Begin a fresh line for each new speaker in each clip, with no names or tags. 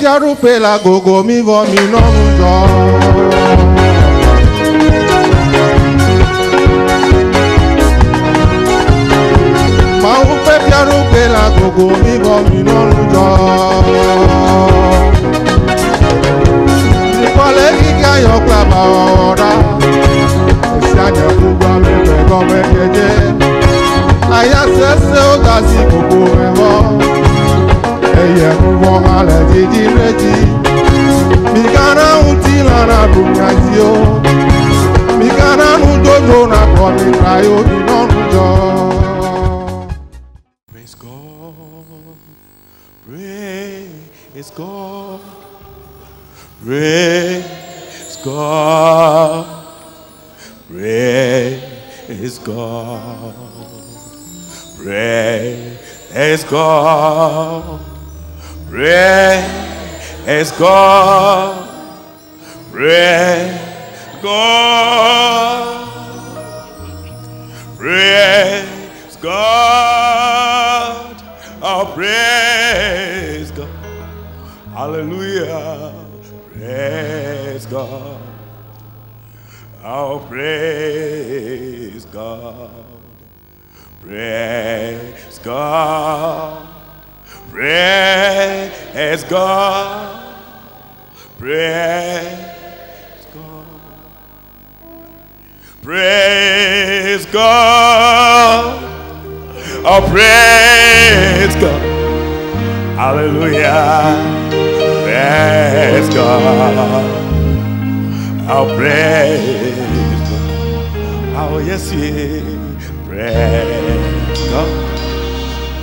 tiaru pe la gogo mi vo mi no mujo. Ma un pe tiaru pe la gogo mi vo mi no mujo. Ni pale ika yo klaba ora. Sianya kuba me pe go me jeje. Aya sese o gazi gogo me vo. Eye mwo ale didi reji. Mi kana unti lana bunyazio. Mi kana undojo na komi trayo di nonujo.
Praise God. Praise God. Praise God. Praise God. Praise God. Praise God. Praise God. Praise God. Oh, praise God. Hallelujah. Praise God. Oh, praise God. Praise God. Praise God. Praise God. Praise God. Oh, praise God. Hallelujah. Praise God. Oh, praise God. Oh, yes, yeah. Praise God.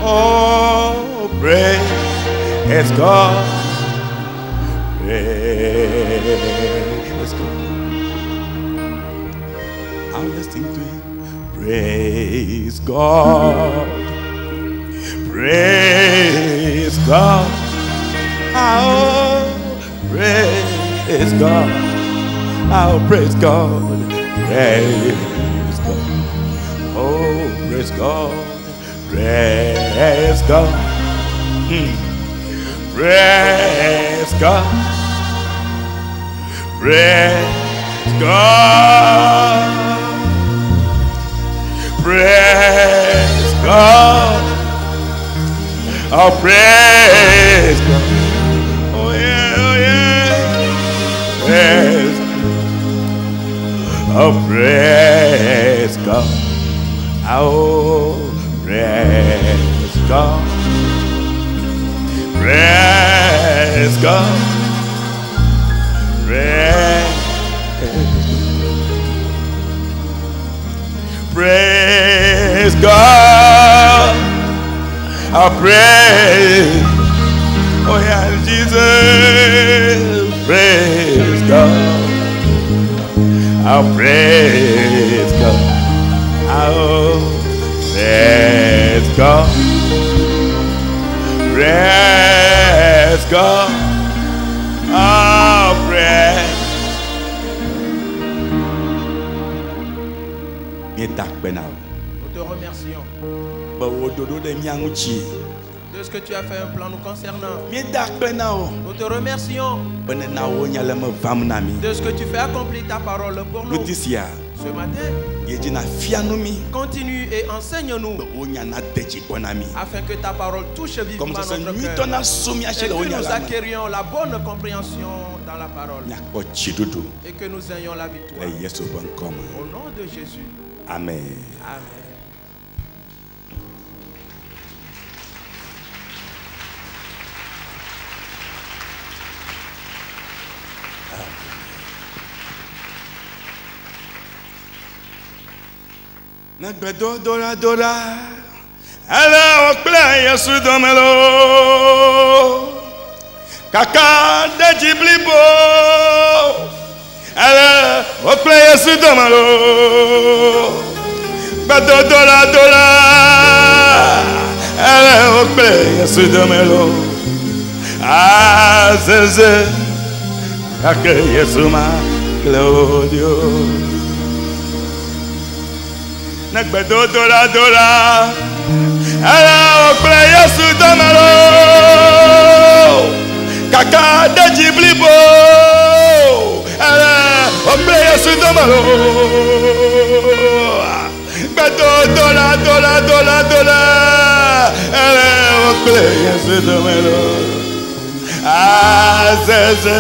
Oh, praise God. Praise God. I'll just sing to him. Praise God. Praise God. Oh, praise God. Oh, praise God. Praise God. Oh, praise God. Praise God. Praise God. Praise God. Praise God. Oh, praise God. Oh, yeah, oh, yeah. Praise God. Oh, praise God. Oh, praise God. Praise God. Praise God. I praise. Oh yeah, Jesus. Praise God. I praise God. Oh, praise God. Praise God. Oh, praise.
Nous te remercions de ce que tu as fait un plan nous concernant. Nous te remercions de ce que tu fais accomplir ta parole pour nous. Ce matin, continue et enseigne-nous afin que ta parole touche vivement notre cœur et que nous acquérions la bonne compréhension dans la parole et que nous ayons la victoire. Au nom de Jésus.
Amen.
Amen.
Nagbedo dora dora, ala okple Yesu domelo, kaka de jiblibo, ala okple Yesu domelo, gbedo dora dora, ala okple Yesu domelo, azeze, kaka Yesu ma Claudio. Nagbedo dora dora, ala okple Yesu domelo, kaka
Yesu domelo. Azeze.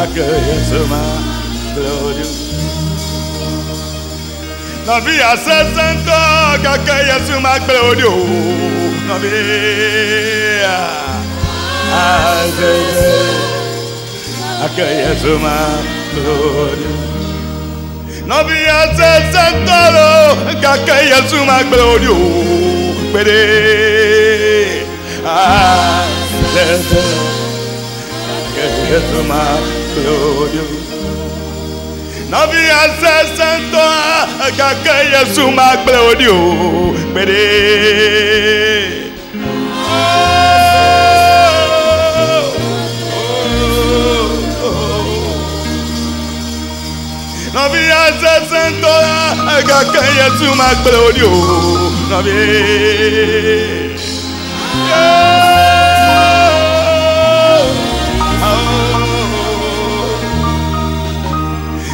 Ake Yesu ma gloria. Nabi asesento ake Yesu ma gloria. Nabi azeze. Ake Yesu ma gloria. Nabi asesento ake Yesu ma gloria. Pere. Azeze. Yesu ma gloria. Nabi asesento kaka Yesu ma gloria. Pere. Nabi asesento kaka Yesu ma gloria. Nabi.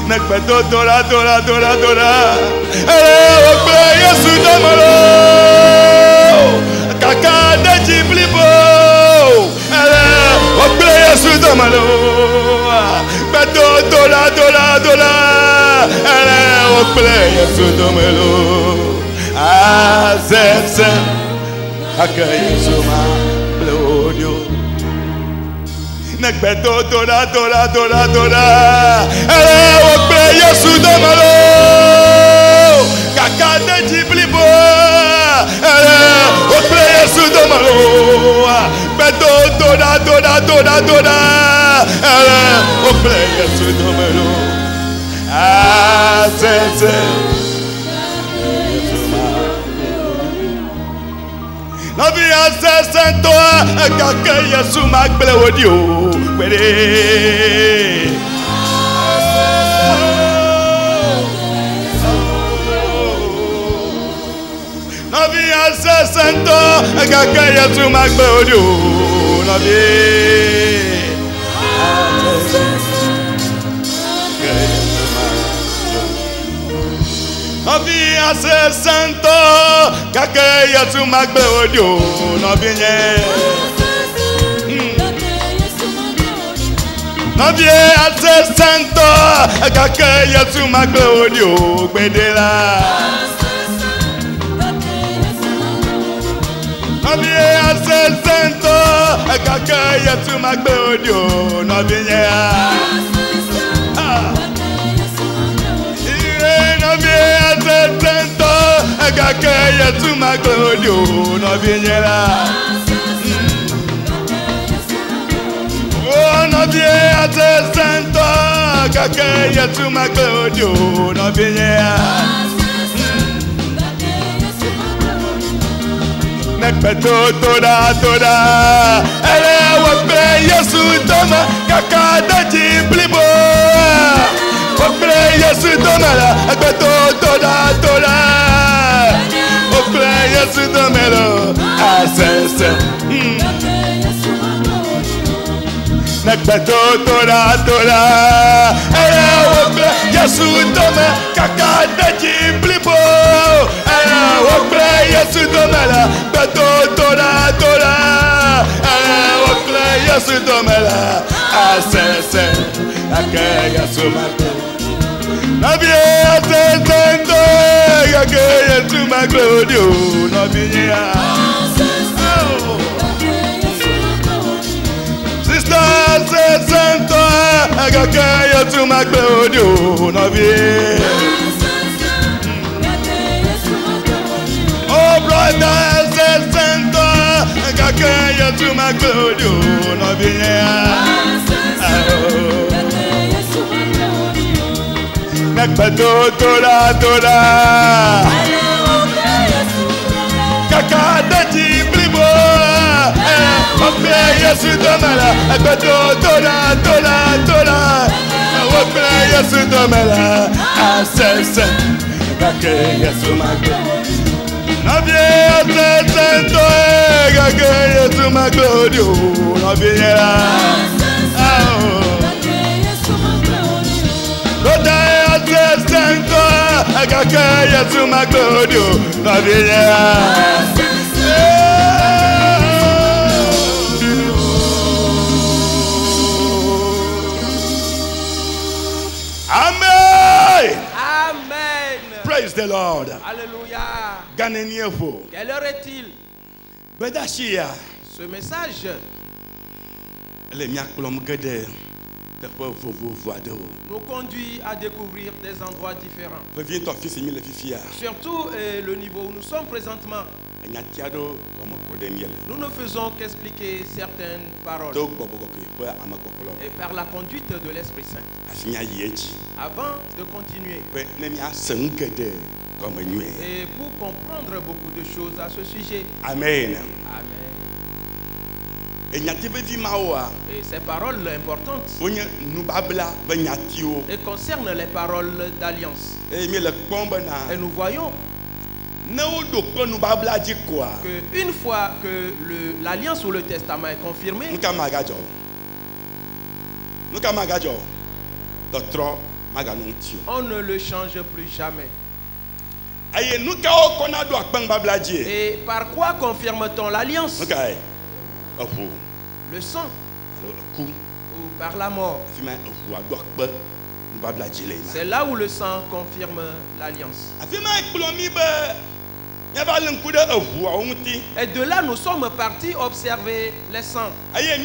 Nekpeto tora. Okpe Yesu domalo. Kaka deji blibo. Okpe Yesu domalo. Kpeto tora. Okpe Yesu domalo. Azeze. Kaka Yesu ma blodio. Nekpeto tora. Okpe Yesu domalo. Kaka deji blibo. Okpe Yesu domalo. Kpeto tora. Okpe Yesu domalo. Azeze. Nabi asesento kaka Yesu ma gloria. Pere. Nabi asesento kaka Yesu ma gloria. Nabi. Nabi asesento kaka Yesu ma gloria. Nabi nye. Nabi asesento kaka Yesu ma gloria. Gbedela. Nabi asesento kaka Yesu ma gloria. Nabi nye. Nabi asesento kaka Yesu ma gloria. Nabi nye. Nabi asesento kaka Yesu ma gloria. Nabi nye. Nekpeto tora. Okpe Yesu doma kaka deji blibo. Okpe Yesu domala. Nekpeto tora. Okpe Yesu domelo. Asese. Nekpeto tora. Okpe Yesu doma kaka deji blibo. Okpe Yesu domala. Nekpeto tora. Okpe Yesu domala. Asese. Ake Yesu ma. Nabi asesento kaka Yesu ma gloria. Nabi nye. Sister asesento kaka Yesu ma gloria. Nabi. Oh brother asesento kaka Yesu ma gloria. Nabi nye. Nekpeto tora. Kaka deji blibo. Okpe Yesu domala. Nekpeto tora. Okpe Yesu domala. Asese. Kaka Yesu ma gloria. Nabi asesento kaka Yesu ma gloria. Nabi nye. Kaka Yesu ma gloria. Nabi nye. the Lord.
Alléluia.
Ganeniefo.
Quelle heure est-il?
Bedashia.
Ce message
Le miaklom gede.
nous conduit à découvrir des endroits différents. Surtout le niveau où nous sommes présentement. Nous ne faisons qu'expliquer certaines paroles. Et par la conduite de l'Esprit Saint. Avant de continuer. Et pour comprendre beaucoup de choses à ce sujet.
Amen.
Amen.
Et
ces paroles importantes et concernent les paroles d'alliance. Et nous voyons qu'une fois que l'alliance ou le testament est confirmé, on ne le change plus jamais. Et par quoi confirme-t-on l'alliance? Le sang ou par la mort. C'est là où le sang confirme l'alliance. Et de là, nous sommes partis observer les sangs. Et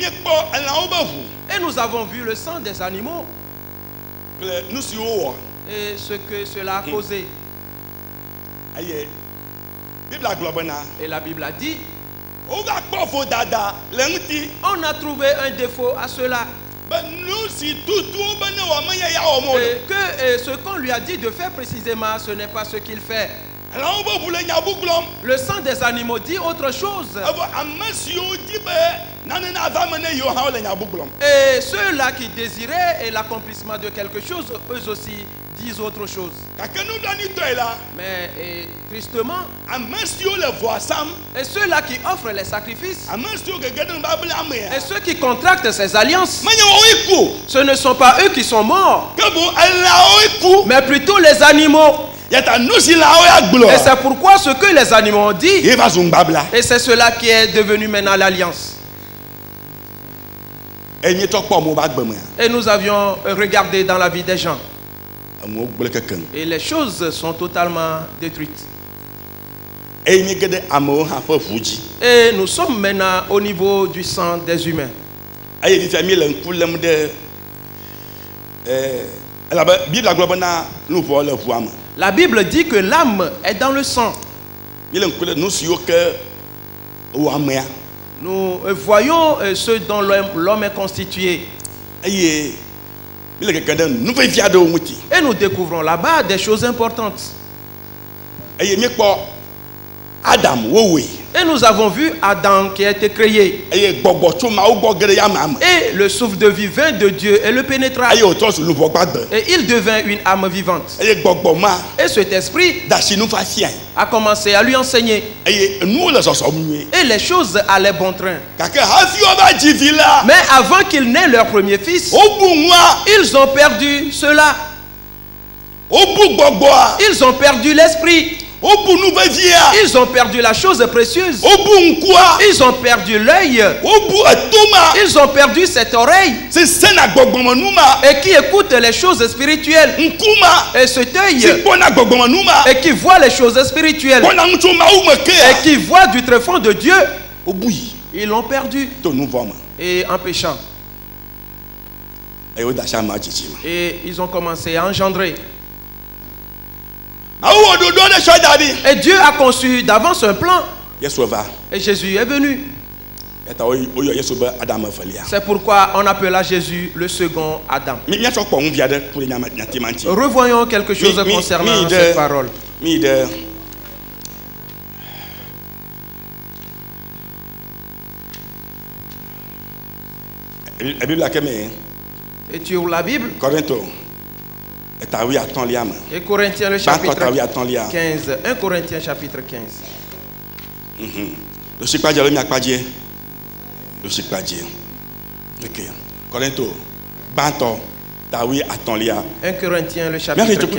nous avons vu le sang des animaux. Et ce que cela a causé. Et la Bible a dit, on a trouvé un défaut à cela. Et que ce qu'on lui a dit de faire précisément, ce n'est pas ce qu'il fait. Le sang des animaux dit autre chose. Et ceux-là qui désiraient l'accomplissement de quelque chose, eux aussi disent autre chose. Mais tristement, et ceux-là qui offrent les sacrifices, et ceux qui contractent ces alliances, ce ne sont pas eux qui sont morts, mais plutôt les animaux. Et c'est pourquoi ce que les animaux ont dit, et c'est cela qui est devenu maintenant l'alliance. Et nous avions regardé dans la vie des gens. Et les choses sont totalement détruites. Et nous sommes maintenant au niveau du sang des humains. La Bible dit que l'âme est dans le sang. Nous voyons ce dont l'homme est constitué. Et nous découvrons là-bas des choses importantes. Et nous avons vu Adam qui a été créé. Et le souffle de vie vint de Dieu et le pénétra. Et il devint une âme vivante. Et cet esprit a commencé à lui enseigner. Et les choses allaient bon train. Mais avant qu'ils n'aient leur premier fils, ils ont perdu cela. Ils ont perdu l'esprit. Ils ont perdu la chose précieuse. Ils ont perdu l'œil. Ils ont perdu cette oreille. Et qui écoute les choses spirituelles. Et cet œil. Et qui voit les choses spirituelles. Et qui voit du tréfonds de Dieu. Ils l'ont perdu. Et en péchant. Et ils ont commencé à engendrer. Et Dieu a conçu d'avance un plan. Et Jésus est venu. C'est pourquoi on appela Jésus le second Adam. Revoyons quelque chose concernant cette parole. Et tu ouvres la Bible. Et Corinthiens le chapitre 15. 1 Corinthiens chapitre 15. Un Corinthiens le chapitre 15.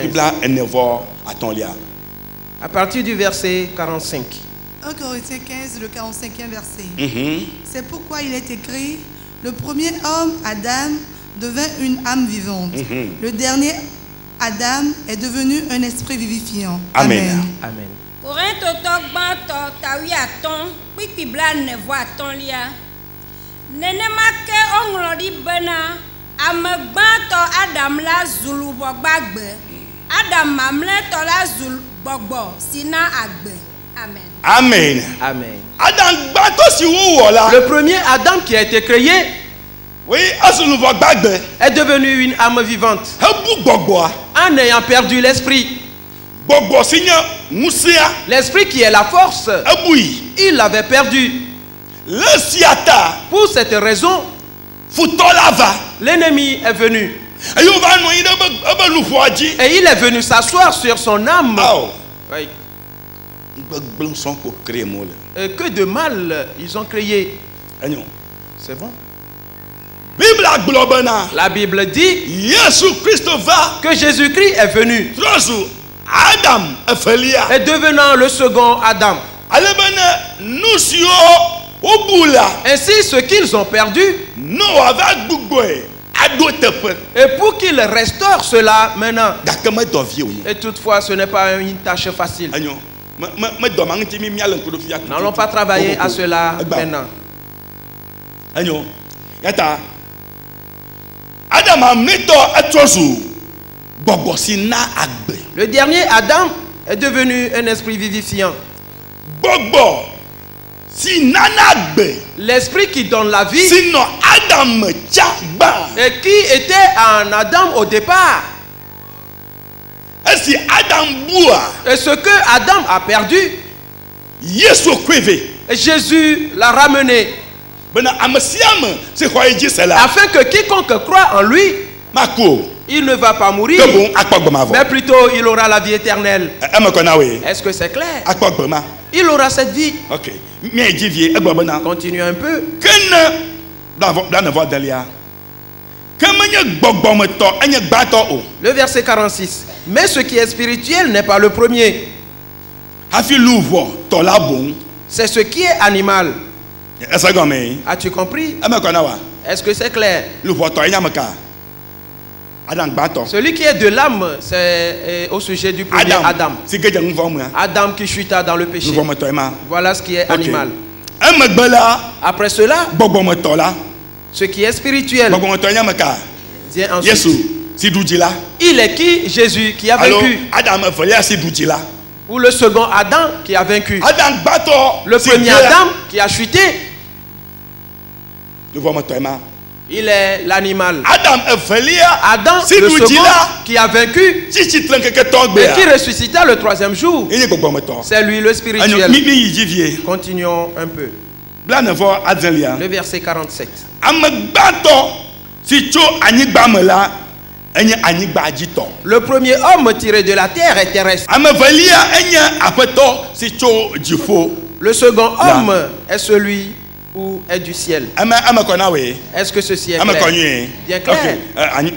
À partir du verset 45.
1 Corinthiens 15, le 45e verset. C'est pourquoi il est écrit, le premier homme, Adam, devint une âme vivante. Le dernier Adam est devenu un esprit vivifiant.
Amen.
Amen.
Corinthe togbanto tawi aton pipibla nevo aton lia. Nenema ke onglodi bena amegbanto Adam la zulu bogbagbe. Adam mamle to la zulu bogbo sina agbe. Amen.
Amen.
Amen.
Adam gbato si wo wola.
Le premier Adam qui a été créé
Oui, azulu bogbagbe.
est devenu une âme vivante
Hebu gbogbo.
en ayant perdu l'esprit.
Gbogbo sinya musia.
L'esprit qui est la force,
Ebui.
il l'avait perdu.
Le siata.
Pour cette raison,
Futolava.
l'ennemi est venu.
Ayo va no ide ebe lufoaji.
Et il est venu s'asseoir sur son âme.
Oh.
Oui.
Gbogbo son ko créer mo le.
Et que de mal ils ont créé.
Anyo.
C'est bon.
Bible aglobena.
La Bible dit
Jésus Christ va.
que Jésus-Christ est venu.
Trozu Adam efelia.
Et devenant le second Adam.
Alebena nusio obula.
Ainsi, ce qu'ils ont perdu,
Noah va gbugboe. Ado tepe.
et pour qu'ils restaurent cela maintenant.
Dakama dovie oni.
Et toutefois, ce n'est pas une tâche facile.
Anyo. Me domangi mi miale nkodo fia.
Nous n'allons pas travailler à cela maintenant.
Anyo. Yata. Adam a meto etrozu. Gbogbo si na agbe.
Le dernier Adam est devenu un esprit vivifiant.
Gbogbo si nana agbe.
L'esprit qui donne la vie
Sinon Adam tchaba.
et qui était en Adam au départ.
Et si Adam boua.
Et ce que Adam a perdu,
Yesu kweve.
Jésus l'a ramené.
Bena amasiam se croyait cela.
Afin que quiconque croit en lui,
Mako.
il ne va pas mourir,
Que bon akpagbama vo.
mais plutôt il aura la vie éternelle.
E me kona we.
Est-ce que c'est clair?
Akpagbama.
Il aura cette vie.
OK. Mi divie egbabana.
Continue un peu.
Ken dans na vo dalia. Kemenye gbogbometo enye gbato o.
Le verset 46. Mais ce qui est spirituel n'est pas le premier.
Hafi louvo to la bon.
C'est ce qui est animal.
Esa gome.
As-tu compris?
E me kona wa.
Est-ce que c'est clair?
Louvo to enya meka. Adam gbato.
Celui qui est de l'âme, c'est au sujet du premier Adam.
Si geje nvo mu.
Adam qui chuta dans le péché.
Louvo meto ema.
Voilà ce qui est animal.
E me gbela
Après cela,
gbogbometo la.
ce qui est spirituel
Gbogbometo enya meka.
vient ensuite.
Yesu si dujila.
Il est qui? Jésus qui a
Alors
vaincu.
Adam efelia si dujila.
Ou le second Adam qui a vaincu.
Adam gbato.
Le premier Adam qui a chuté,
Louvo meto ema.
il est l'animal.
Adam efelia.
Adam,
Si
le
dujila.
second qui a vaincu
Chichi tlenkeke tongbe.
et qui ressuscita le troisième jour.
Enye gbogbometo.
C'est lui le
Anyo
spirituel.
mi yivie.
Continuons un peu.
Bla nevo adzelia.
Le verset 47.
Amegbato si tso anyigba me la enye anyigba ajito.
Le premier homme tiré de la terre est terrestre.
Amevelia enye apeto si tso jifo.
Le second homme est celui où est du ciel.
Ame kona we.
Est-ce que ceci est
Ame
clair?
konye.
Bien clair.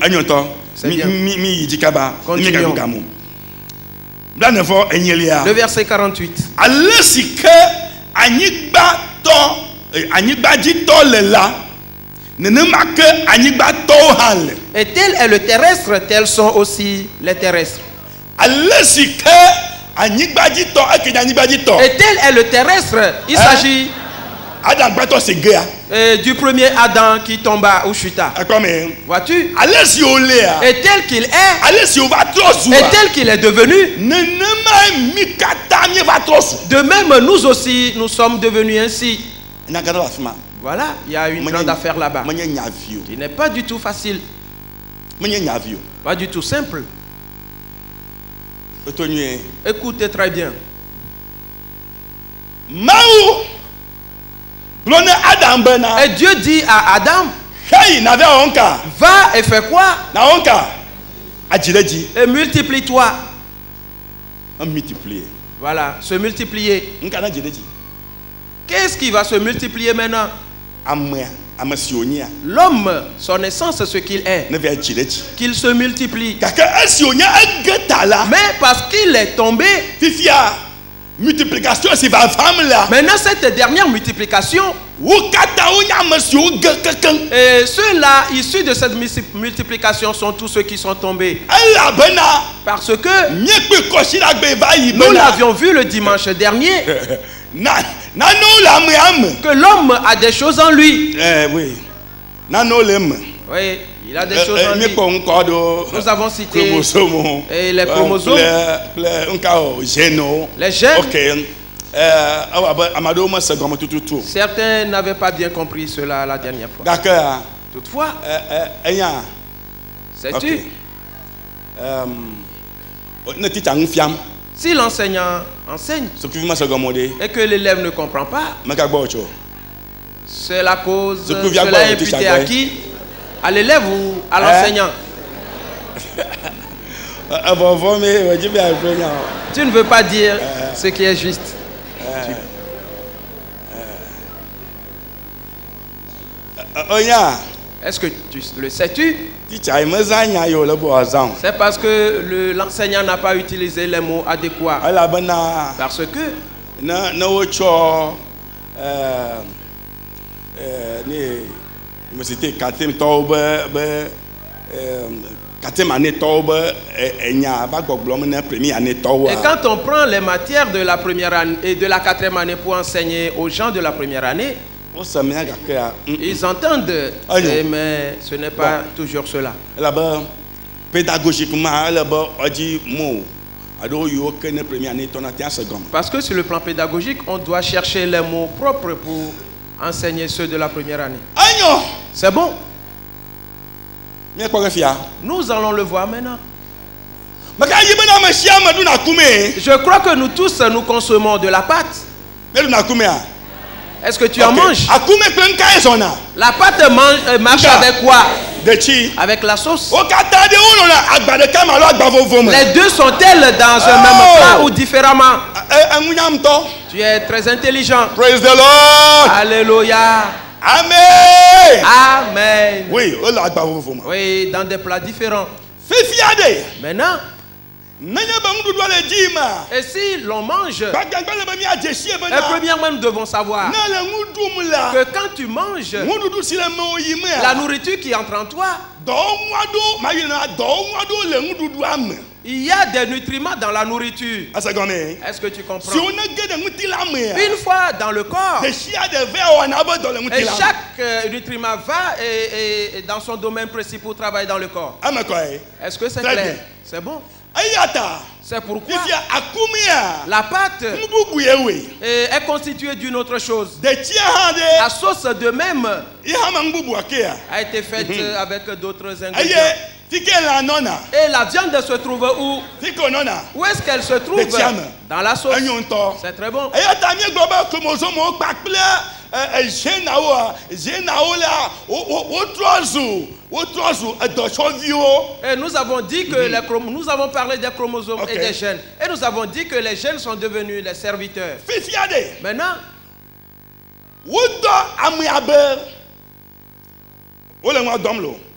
Anyoto.
C'est bien.
Mi yijikaba.
Continuons.
Bla nevo enyelia.
Le verset 48.
Alesi ke anyigba jito le la. Nenema ke anyigba to hale.
Et tel est le terrestre, tels sont aussi les terrestres.
Alesi ke anyigba jito eke anyigba jito.
Et tel est le terrestre. Il s'agit
Adam gbato se gea.
du premier Adam qui tomba ou chuta.
Akome.
Vois-tu?
Alesi olea.
Et tel qu'il est,
Alesi o va trosu.
et tel qu'il est devenu,
Nenema mi kata mi va trosu.
de même nous aussi, nous sommes devenus ainsi.
Na gada la fima.
Voilà, il y a une grande affaire là-bas.
Menye nyavio.
Qui n'est pas du tout facile,
Menye nyavio.
pas du tout simple.
Betonye.
Écoutez très bien.
Maou. Blone Adam bena.
Et Dieu dit à Adam,
Hey, n'avait onka.
va et fais quoi?
Na onka. Ajileji.
Et multiplie-toi.
On multiplier.
Voilà, se multiplier.
Nka na jileji.
Qu'est-ce qui va se multiplier maintenant?
Amasionia.
L'homme, son essence, c'est ce qu'il est.
Ne veut jileji.
Qu'il se multiplie.
Kaka asionia ageta la.
Mais parce qu'il est tombé,
Fifia. multiplication si va femme là.
Maintenant cette dernière multiplication, et ceux-là issus de cette multiplication sont tous ceux qui sont tombés. Parce que nous l'avions vu le dimanche dernier, que l'homme a des choses en lui.
Oui.
Oui, il a des choses en lui. Nous avons cité les chromosomes, les gènes. Certains n'avaient pas bien compris cela la dernière fois. Toutefois, sais-tu, si l'enseignant enseigne et que l'élève ne comprend pas, c'est la cause, cela est imputé à qui? À l'élève ou à l'enseignant? Tu ne veux pas dire ce qui est juste. Est-ce que tu le sais-tu? C'est parce que l'enseignant n'a pas utilisé les mots adéquats. Parce que et quand on prend les matières de la première année et de la quatrième année pour enseigner aux gens de la première année, ils entendent, mais ce n'est pas toujours cela. Parce que sur le plan pédagogique, on doit chercher les mots propres pour enseigner ceux de la première année. C'est bon. Nous allons le voir maintenant. Je crois que nous tous, nous consommons de la pâte. Est-ce que tu en manges? La pâte marche avec quoi? Avec la sauce. Les deux sont-elles dans un même plat ou différemment? Tu es très intelligent.
Praise the Lord.
Alléluia.
Amen.
Amen.
Oui,
oui, dans des plats différents. Maintenant, et si l'on mange, et premièrement nous devons savoir que quand tu manges, la nourriture qui entre en toi, il y a des nutriments dans la nourriture. Est-ce que tu comprends? Une fois dans le corps, et chaque nutriment va et dans son domaine précis pour travailler dans le corps. Est-ce que c'est clair? C'est bon. C'est pourquoi la pâte est constituée d'une autre chose. La sauce de même a été faite avec d'autres ingrédients. Et la viande se trouve où? Où est-ce qu'elle se trouve? Dans la sauce. C'est très bon. Et nous avons dit que nous avons parlé des chromosomes et des gènes. Et nous avons dit que les gènes sont devenus les serviteurs. Maintenant,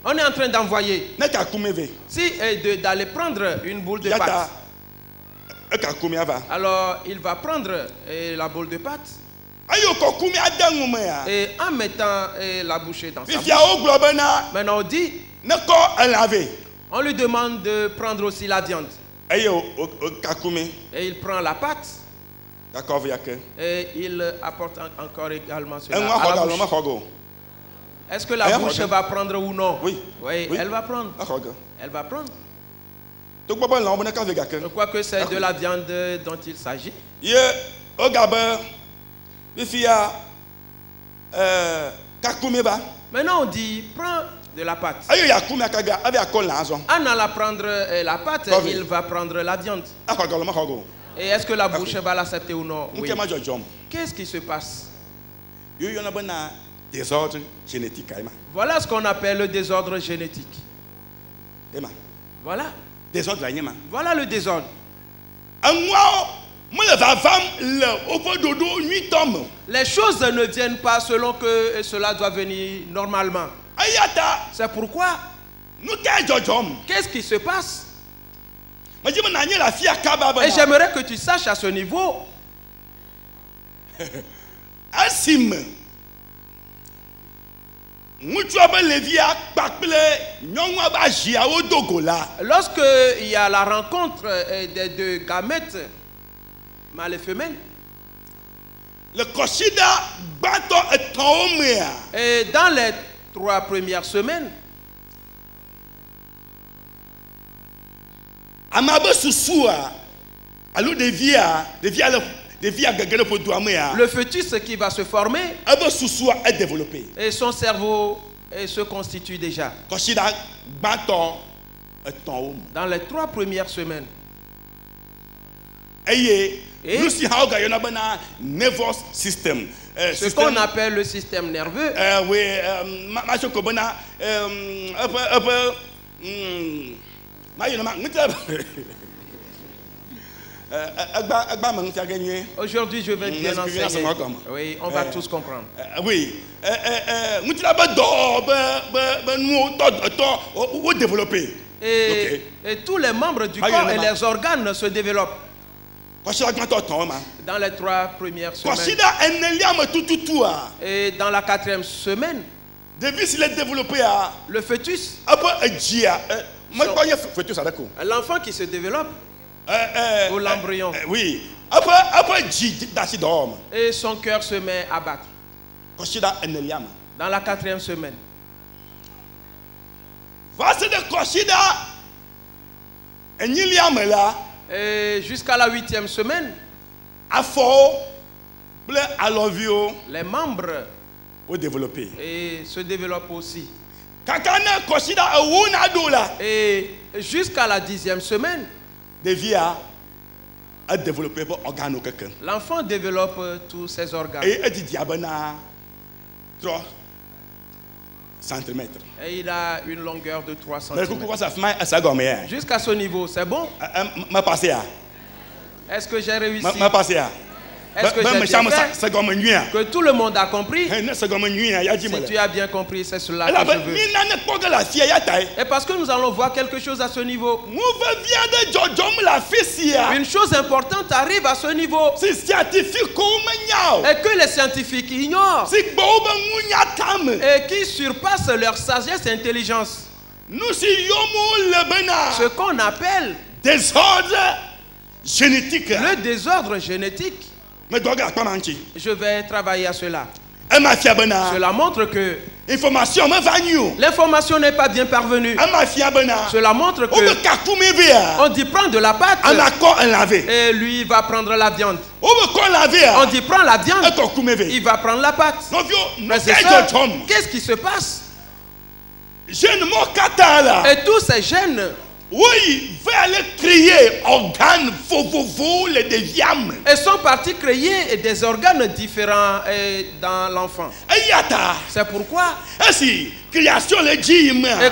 on est en train d'envoyer. Si d'aller prendre une boule de pâte, alors il va prendre la boule de pâte. Et en mettant la bouchée dans sa bouche. Maintenant on dit, on lui demande de prendre aussi la viande. Et il prend la pâte. Et il apporte encore également cela à la bouche. Est-ce que la bouche va prendre ou non? Oui, elle va prendre. Elle va prendre. Je crois que c'est de la viande dont il s'agit. Maintenant on dit, prends de la pâte. En allant prendre la pâte, il va prendre la viande. Et est-ce que la bouche va l'accepter ou non? Oui. Qu'est-ce qui se passe? Voilà ce qu'on appelle le désordre génétique. Voilà. Voilà le désordre. Les choses ne viennent pas selon que cela doit venir normalement. C'est pourquoi, qu'est-ce qui se passe? Et j'aimerais que tu saches à ce niveau
Asim.
Lorsque il y a la rencontre des deux gamètes, mâle et femelle, et dans les 3 premières semaines, le fœtus qui va se former et son cerveau se constitue déjà dans les 3 premières semaines. Et ce qu'on appelle le système nerveux, aujourd'hui je vais bien enseigner. Oui, on va tous comprendre.
Oui.
Et tous les membres du corps et les organes se développent dans les 3 premières semaines. Et dans la 4e semaine, le fœtus, l'enfant qui se développe, ou l'embryon,
oui,
et son cœur se met à battre dans la 4e semaine. Et jusqu'à la 8e semaine, les membres et se développent aussi. Et jusqu'à la 10e semaine, l'enfant développe tous ses organes. Et il a une longueur de 3 cm. Jusqu'à ce niveau, c'est bon? Est-ce que j'ai réussi? Est-ce que j'ai bien fait? Que tout le monde a compris? Si tu as bien compris, c'est cela que je veux. Et parce que nous allons voir quelque chose à ce niveau. Une chose importante arrive à ce niveau. Et que les scientifiques ignorent. Et qui surpassent leur sagesse et intelligence. Ce qu'on appelle
désordre génétique.
Le désordre génétique. Je vais travailler à cela. Cela montre que l'information n'est pas bien parvenue. Cela montre que on dit prendre de la pâte et lui va prendre la viande. On dit prends la viande, il va prendre la pâte. Qu'est-ce qui se passe? Et tous ces gènes,
oui, veut aller créer organes les déviames.
Et sont partis créer des organes différents dans l'enfant. C'est pourquoi. Et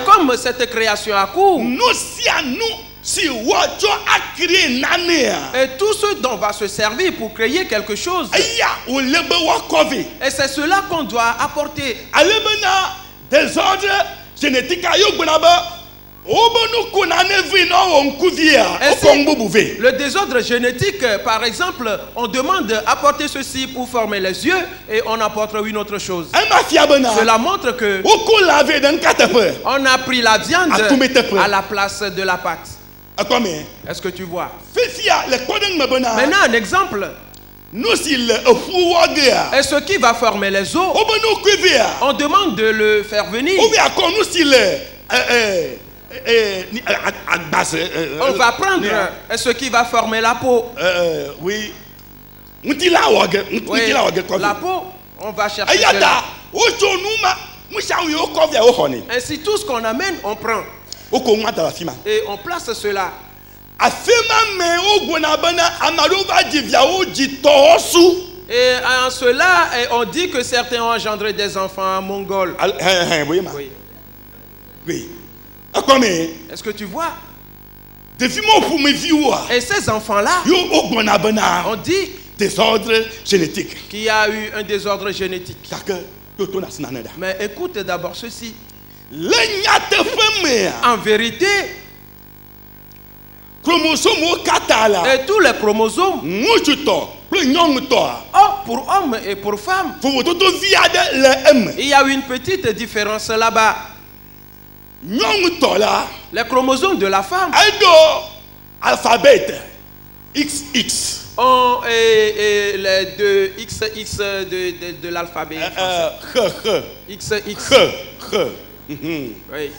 comme cette création a cours, et tout ce dont va se servir pour créer quelque chose, et c'est cela qu'on doit apporter. Désordre génétique. Le désordre génétique, par exemple, on demande d'apporter ceci pour former les yeux et on apporte une autre chose. Cela montre que on a pris la viande à la place de la pâte. Est-ce que tu vois? Maintenant, un exemple. Et ce qui va former les os, on demande de le faire venir. On va prendre ce qui va former la peau.
Oui.
La peau, on va chercher cela. Ainsi, tout ce qu'on amène, on prend. Et on place cela. Et en cela, on dit que certains ont engendré des enfants mongols. Oui.
Oui.
Est-ce que tu vois? Et ces enfants-là, on dit
désordre génétique.
Qu'il y a eu un désordre génétique. Mais écoute d'abord ceci. En vérité, et tous les chromosomes, pour homme et pour femme. Il y a une petite différence là-bas. Les chromosomes de la femme
alphabet XX.
Ont les deux XX de l'alphabet français. XX. Oui.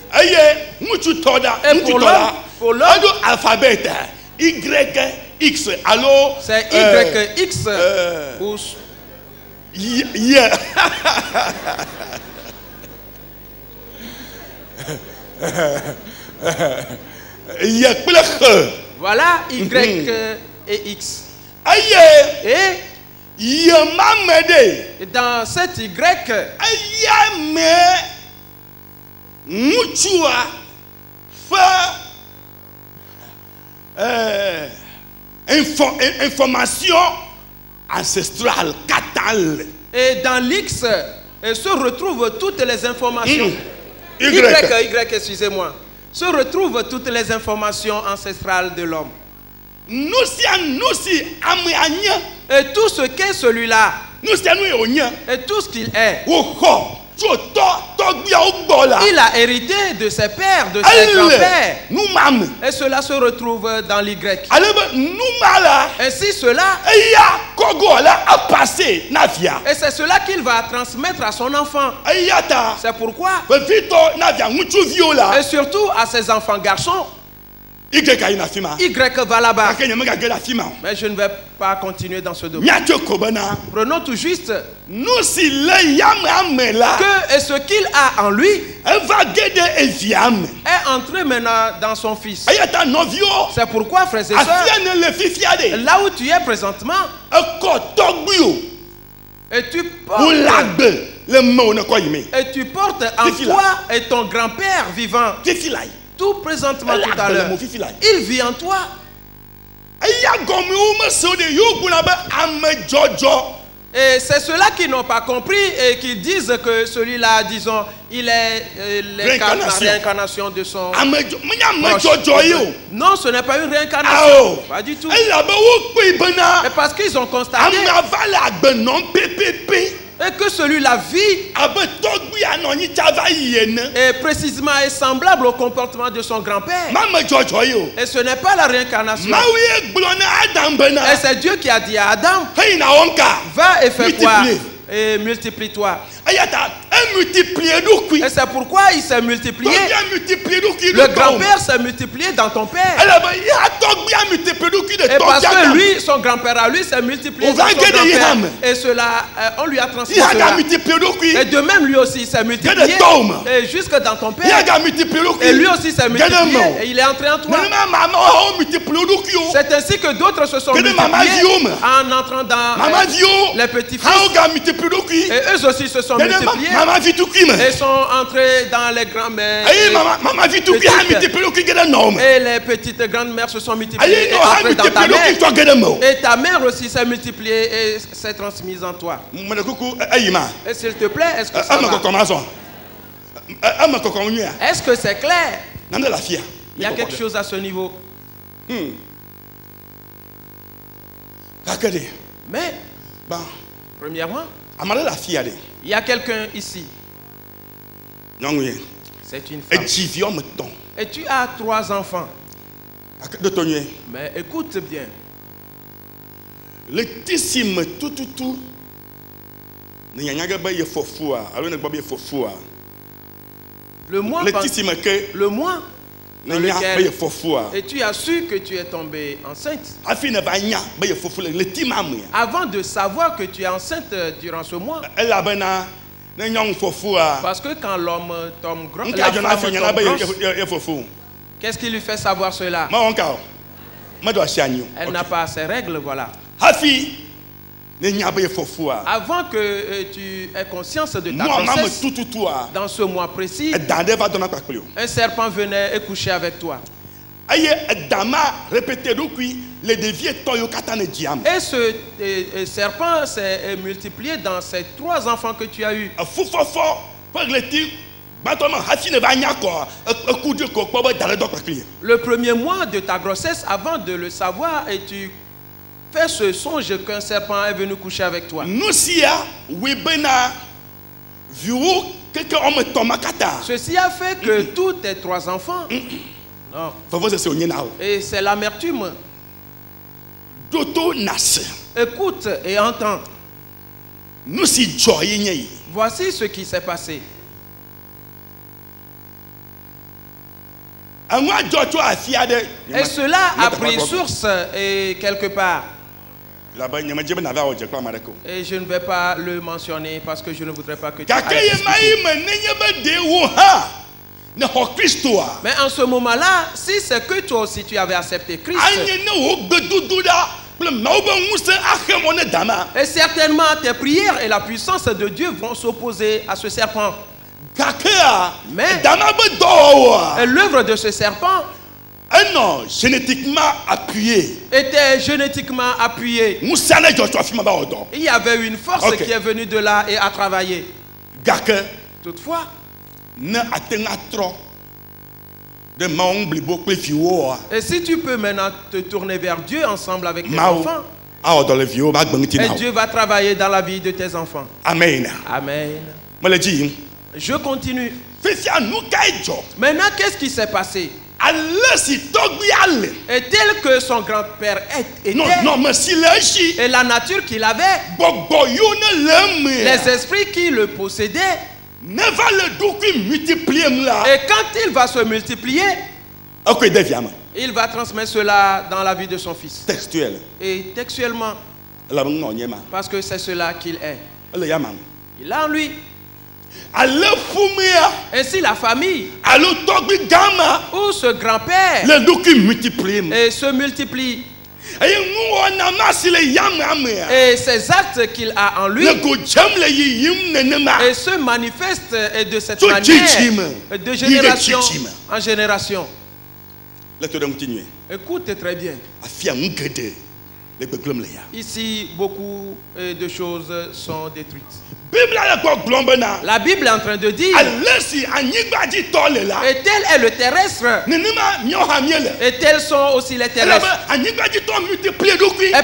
Et pour l'homme,
alphabet YX. Alors,
c'est YX.
Yeah.
Voilà Y et X. Et dans cette Y,
information ancestrale, catale.
Et dans l'X se retrouvent toutes les informations. Y, excusez-moi. Se retrouvent toutes les informations ancestrales de l'homme. Et tout ce qu'est celui-là, et tout ce qu'il est, il a hérité de ses pères, de ses grands-pères. Et cela se retrouve dans l'Y. Ainsi cela, et c'est cela qu'il va transmettre à son enfant. C'est pourquoi, et surtout à ses enfants garçons, Y va là-bas. Mais je ne vais pas continuer dans ce domaine. Prenons tout juste que et ce qu'il a en lui est entré maintenant dans son fils. C'est pourquoi, frères et sœurs, là où tu es présentement, et tu portes en toi et ton grand-père vivant. Tout présentement tout à l'heure, il vit en toi. Et c'est ceux-là qui n'ont pas compris et qui disent que celui-là, disons, il est la réincarnation de son proche. Non, ce n'est pas une réincarnation. Pas du tout. Et parce qu'ils ont constaté et que celui-là vit et précisément est semblable au comportement de son grand-père. Et ce n'est pas la réincarnation. Et c'est Dieu qui a dit à Adam, va et fais quoi? Et multiplie-toi. Et c'est pourquoi il s'est multiplié. Le grand-père s'est multiplié dans ton père. Et parce que lui, son grand-père à lui s'est multiplié dans son grand-père. Et cela, on lui a transmis cela. Et de même, lui aussi s'est multiplié. Et jusque dans ton père. Et lui aussi s'est multiplié. Et il est entré en toi. C'est ainsi que d'autres se sont multipliés en entrant dans les petits-fils. Et eux aussi se sont multipliés. Et sont entrés dans les grands-mères. Et les petites grandes-mères se sont multipliées. Et entrées dans ta mère. Et ta mère aussi s'est multipliée et s'est transmise en toi. Et s'il te plaît, est-ce que ça va? Est-ce que c'est clair? Il y a quelque chose à ce niveau. Mais, premièrement, il y a quelqu'un ici. C'est une femme. Et tu as 3 enfants. Mais écoute bien. Le mois dans lequel, et tu as su que tu es tombée enceinte. Avant de savoir que tu es enceinte durant ce mois. Parce que quand l'homme tombe grosse, qu'est-ce qui lui fait savoir cela? Elle n'a pas ses règles, voilà. Avant que tu aies conscience de ta grossesse, dans ce mois précis, un serpent venait et couchait avec toi. Et ce serpent s'est multiplié dans ces 3 enfants que tu as eus. Le premier mois de ta grossesse, avant de le savoir, et tu fais ce songe qu'un serpent est venu coucher avec toi. Ceci a fait que tous tes 3 enfants. Non. Et c'est l'amertume. Écoute et entends. Voici ce qui s'est passé. Et cela a pris source quelque part. Et je ne vais pas le mentionner parce que je ne voudrais pas que tu ailles discuter. Mais en ce moment-là, si c'est que toi aussi tu avais accepté Christ, et certainement tes prières et la puissance de Dieu vont s'opposer à ce serpent. Mais l'œuvre de ce serpent était génétiquement appuyée. Il y avait une force qui est venue de là et a travaillé. Toutefois, et si tu peux maintenant te tourner vers Dieu ensemble avec tes enfants, et Dieu va travailler dans la vie de tes enfants. Amen. Amen. Je continue. Maintenant, qu'est-ce qui s'est passé? Et tel que son grand-père était, et la nature qu'il avait, les esprits qui le possédaient, et quand il va se multiplier, il va transmettre cela dans la vie de son fils. Et textuellement, parce que c'est cela qu'il est. Il a en lui. Ainsi la famille ou ce grand-père se multiplie. Et ces actes qu'il a en lui et se manifestent de cette manière de génération en génération. Écoute très bien. Ici, beaucoup de choses sont détruites. La Bible est en train de dire, et tel est le terrestre, et tels sont aussi les terrestres. Et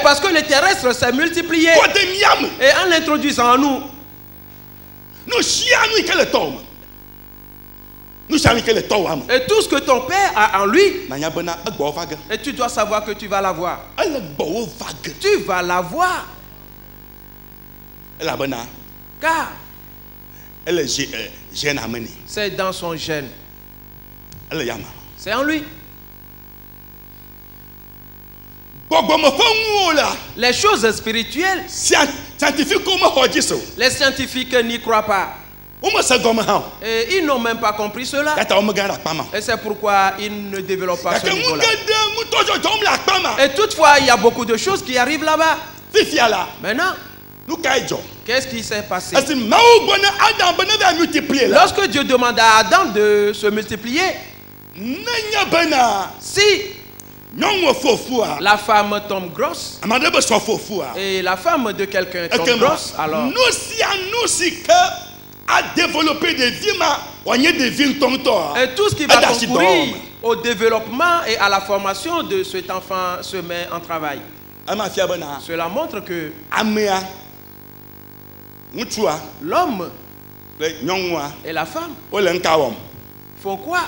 parce que le terrestre s'est multiplié, et en l'introduisant en nous, et tout ce que ton père a en lui, et tu dois savoir que tu vas l'avoir. Tu vas l'avoir. Car c'est dans son gène. C'est en lui. Les choses spirituelles, les scientifiques n'y croient pas. Et ils n'ont même pas compris cela. Et c'est pourquoi ils ne développent pas ce niveau-là. Et toutefois, il y a beaucoup de choses qui arrivent là-bas. Maintenant, qu'est-ce qui s'est passé? Lorsque Dieu demande à Adam de se multiplier, si la femme tombe grosse et la femme de quelqu'un tombe grosse, alors
à développer des vies,
et tout ce qui va concourir au développement et à la formation de cet enfant se met en travail. Cela montre que l'homme et la femme font quoi?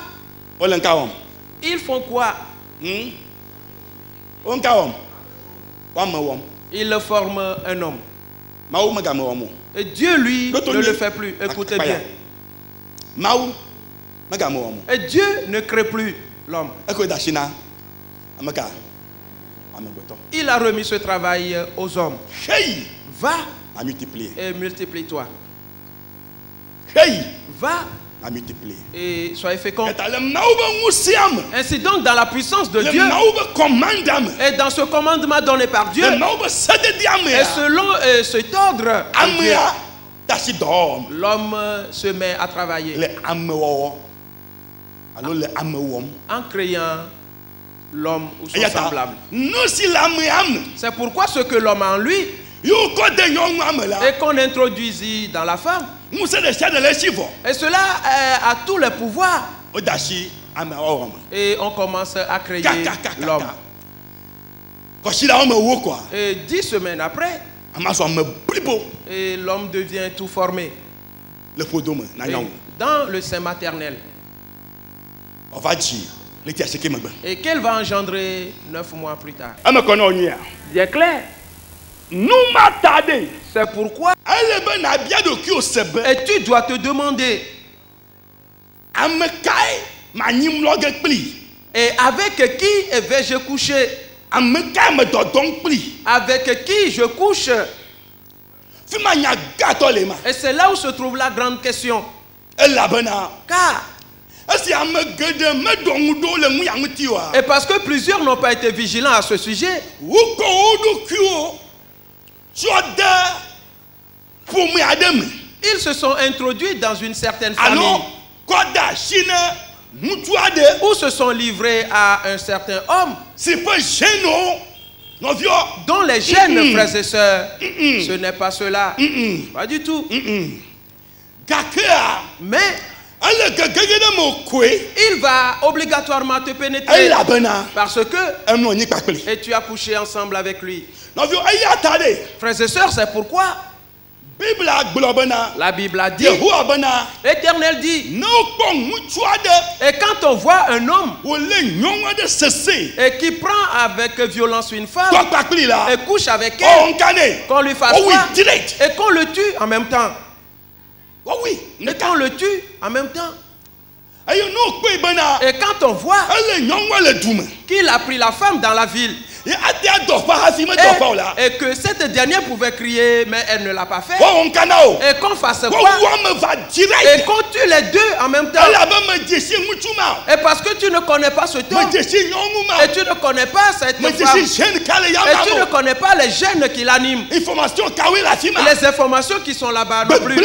Ils font quoi? Ils forment un homme. Et Dieu, lui, ne le fait plus. Écoutez bien. Et Dieu ne crée plus l'homme. Il a remis ce travail aux hommes. Va et multiplie-toi. Va et soyez fécond. Ainsi donc, dans la puissance de Dieu et dans ce commandement donné par Dieu, et selon cet ordre, l'homme se met à travailler en créant l'homme ou son semblable. C'est pourquoi ce que l'homme a en lui et qu'on introduisit dans la femme, et cela a tous les pouvoirs, et on commence à créer l'homme. Et 10 semaines après, et l'homme devient tout formé. Et dans le sein maternel. Et qu'elle va engendrer 9 mois plus tard. C'est clair. C'est pourquoi. Et tu dois te demander. Et avec qui vais-je coucher? Avec qui je couche? Et c'est là où se trouve la grande question. Car et parce que plusieurs n'ont pas été vigilants à ce sujet, ils se sont introduits dans une certaine famille ou se sont livrés à un certain homme dont les gènes, frères et sœurs, ce n'est pas cela. Pas du tout. Mais il va obligatoirement te pénétrer parce que et tu as couché ensemble avec lui. Frères et sœurs, c'est pourquoi la Bible a dit, l'Éternel dit, et quand on voit un homme et qui prend avec violence une femme et couche avec elle, qu'on lui fasse quoi et qu'on le tue en même temps. Et qu'on le tue en même temps. Et quand on voit qu'il a pris la femme dans la ville et que cette dernière pouvait crier mais elle ne l'a pas fait, et qu'on fasse quoi et qu'on tue les deux en même temps, et parce que tu ne connais pas ce temps et tu ne connais pas cette femme et tu ne connais pas les gènes qui l'animent, les informations qui sont là-bas non plus,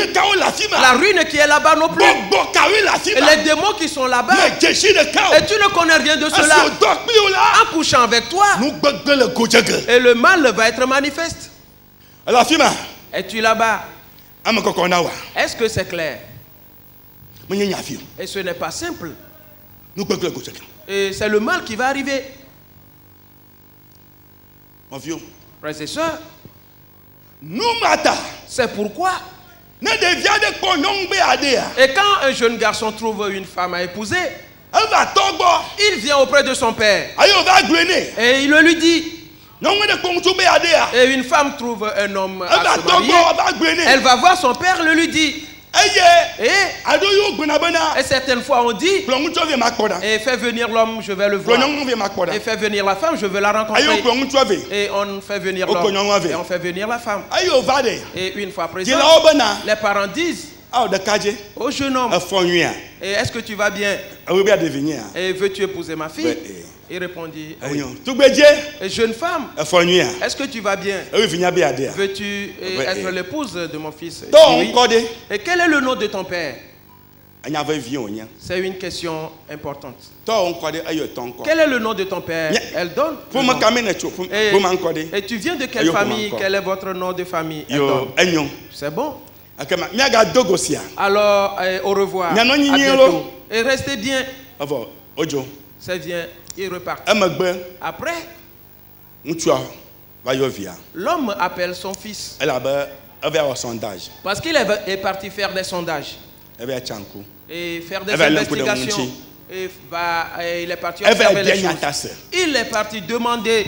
la ruine qui est là-bas non plus, et les démons qui sont là-bas, et tu ne connais rien de cela. En couchant avec toi, et le mal va être manifeste. Es-tu là-bas? Est-ce que c'est clair? Et ce n'est pas simple. Et c'est le mal qui va arriver. Frères et sœurs, c'est pourquoi. Et quand un jeune garçon trouve une femme à épouser, il vient auprès de son père et il le lui dit. Et une femme trouve un homme à se marier, elle va voir son père, le lui dit. Et certaines fois on dit, et fais venir l'homme, je vais le voir, et fais venir la femme, je veux la rencontrer, et on fait venir l'homme et on fait venir la femme. Et une fois présent, les parents disent au jeune homme, et est-ce que tu vas bien? Et veux-tu épouser ma fille? Il répondit, oui. Et jeune femme, est-ce que tu vas bien? Veux-tu être l'épouse de mon fils? Oui. Et quel est le nom de ton père? C'est une question importante. Quel est le nom de ton père? Elle donne. Et tu viens de quelle famille? Quel est votre nom de famille? Elle donne. C'est bon. Alors, au revoir. À bientôt. Et restez bien. C'est bien. Il repart. Après, l'homme appelle son fils. Parce qu'il est parti faire des sondages. Et faire des investigations. Et il est parti observer les choses. Il est parti demander.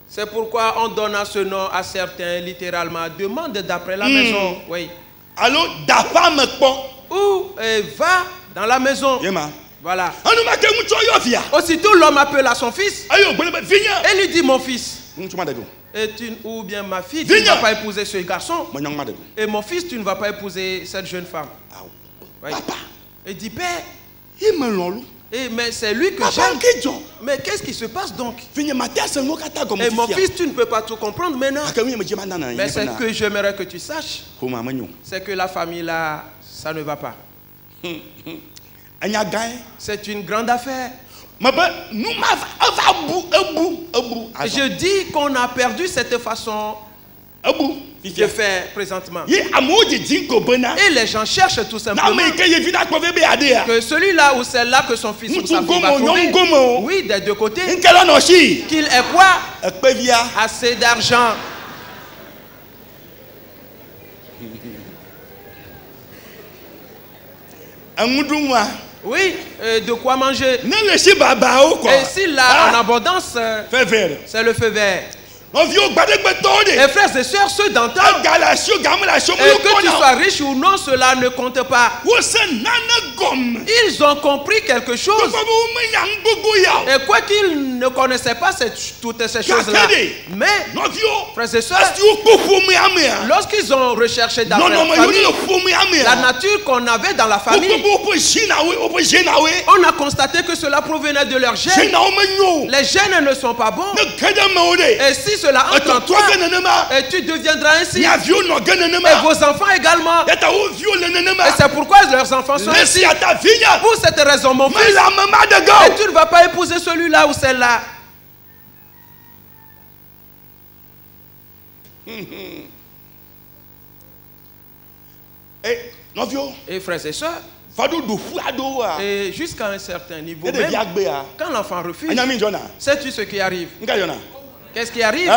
C'est pourquoi on donne à ce nom à certains littéralement. Demande d'après la maison. Oui.
Alors,
ou va dans la maison. Voilà. Aussitôt l'homme appelle à son fils et lui dit, mon fils, ou bien ma fille, tu ne vas pas épouser ce garçon. Et mon fils, tu ne vas pas épouser cette jeune femme. Oui. Et dit, père, mais c'est lui que j'aime. Mais qu'est-ce qui se passe donc? Et mon fils, tu ne peux pas tout comprendre maintenant. Mais ce que j'aimerais que tu saches, c'est que la famille là, ça ne va pas. C'est une grande affaire. Je dis qu'on a perdu cette façon Je fais présentement. Et les gens cherchent tout simplement que celui-là ou celle-là que son fils ou sa fille va trouver, oui, des deux côtés, qu'il ait quoi? Assez d'argent. Oui, de quoi manger. Et s'il a en abondance, c'est le feu vert. Et frères et sœurs, ceux d'antan, que tu sois riche ou non, cela ne compte pas. Ils ont compris quelque chose. Et quoi qu'ils ne connaissaient pas toutes ces choses-là. Mais, frères et sœurs, lorsqu'ils ont recherché dans la famille, la nature qu'on avait dans la famille, on a constaté que cela provenait de leurs gènes. Les gènes ne sont pas bons. Et si cela entre en toi, et tu deviendras ainsi. Et vos enfants également. Et c'est pourquoi leurs enfants sont ainsi. Pour cette raison, mon fils, et tu ne vas pas épouser celui-là ou celle-là. Et frères et sœurs, et jusqu'à un certain niveau, même, quand l'enfant refuse, sais-tu ce qui arrive? Qu'est-ce qui arrive?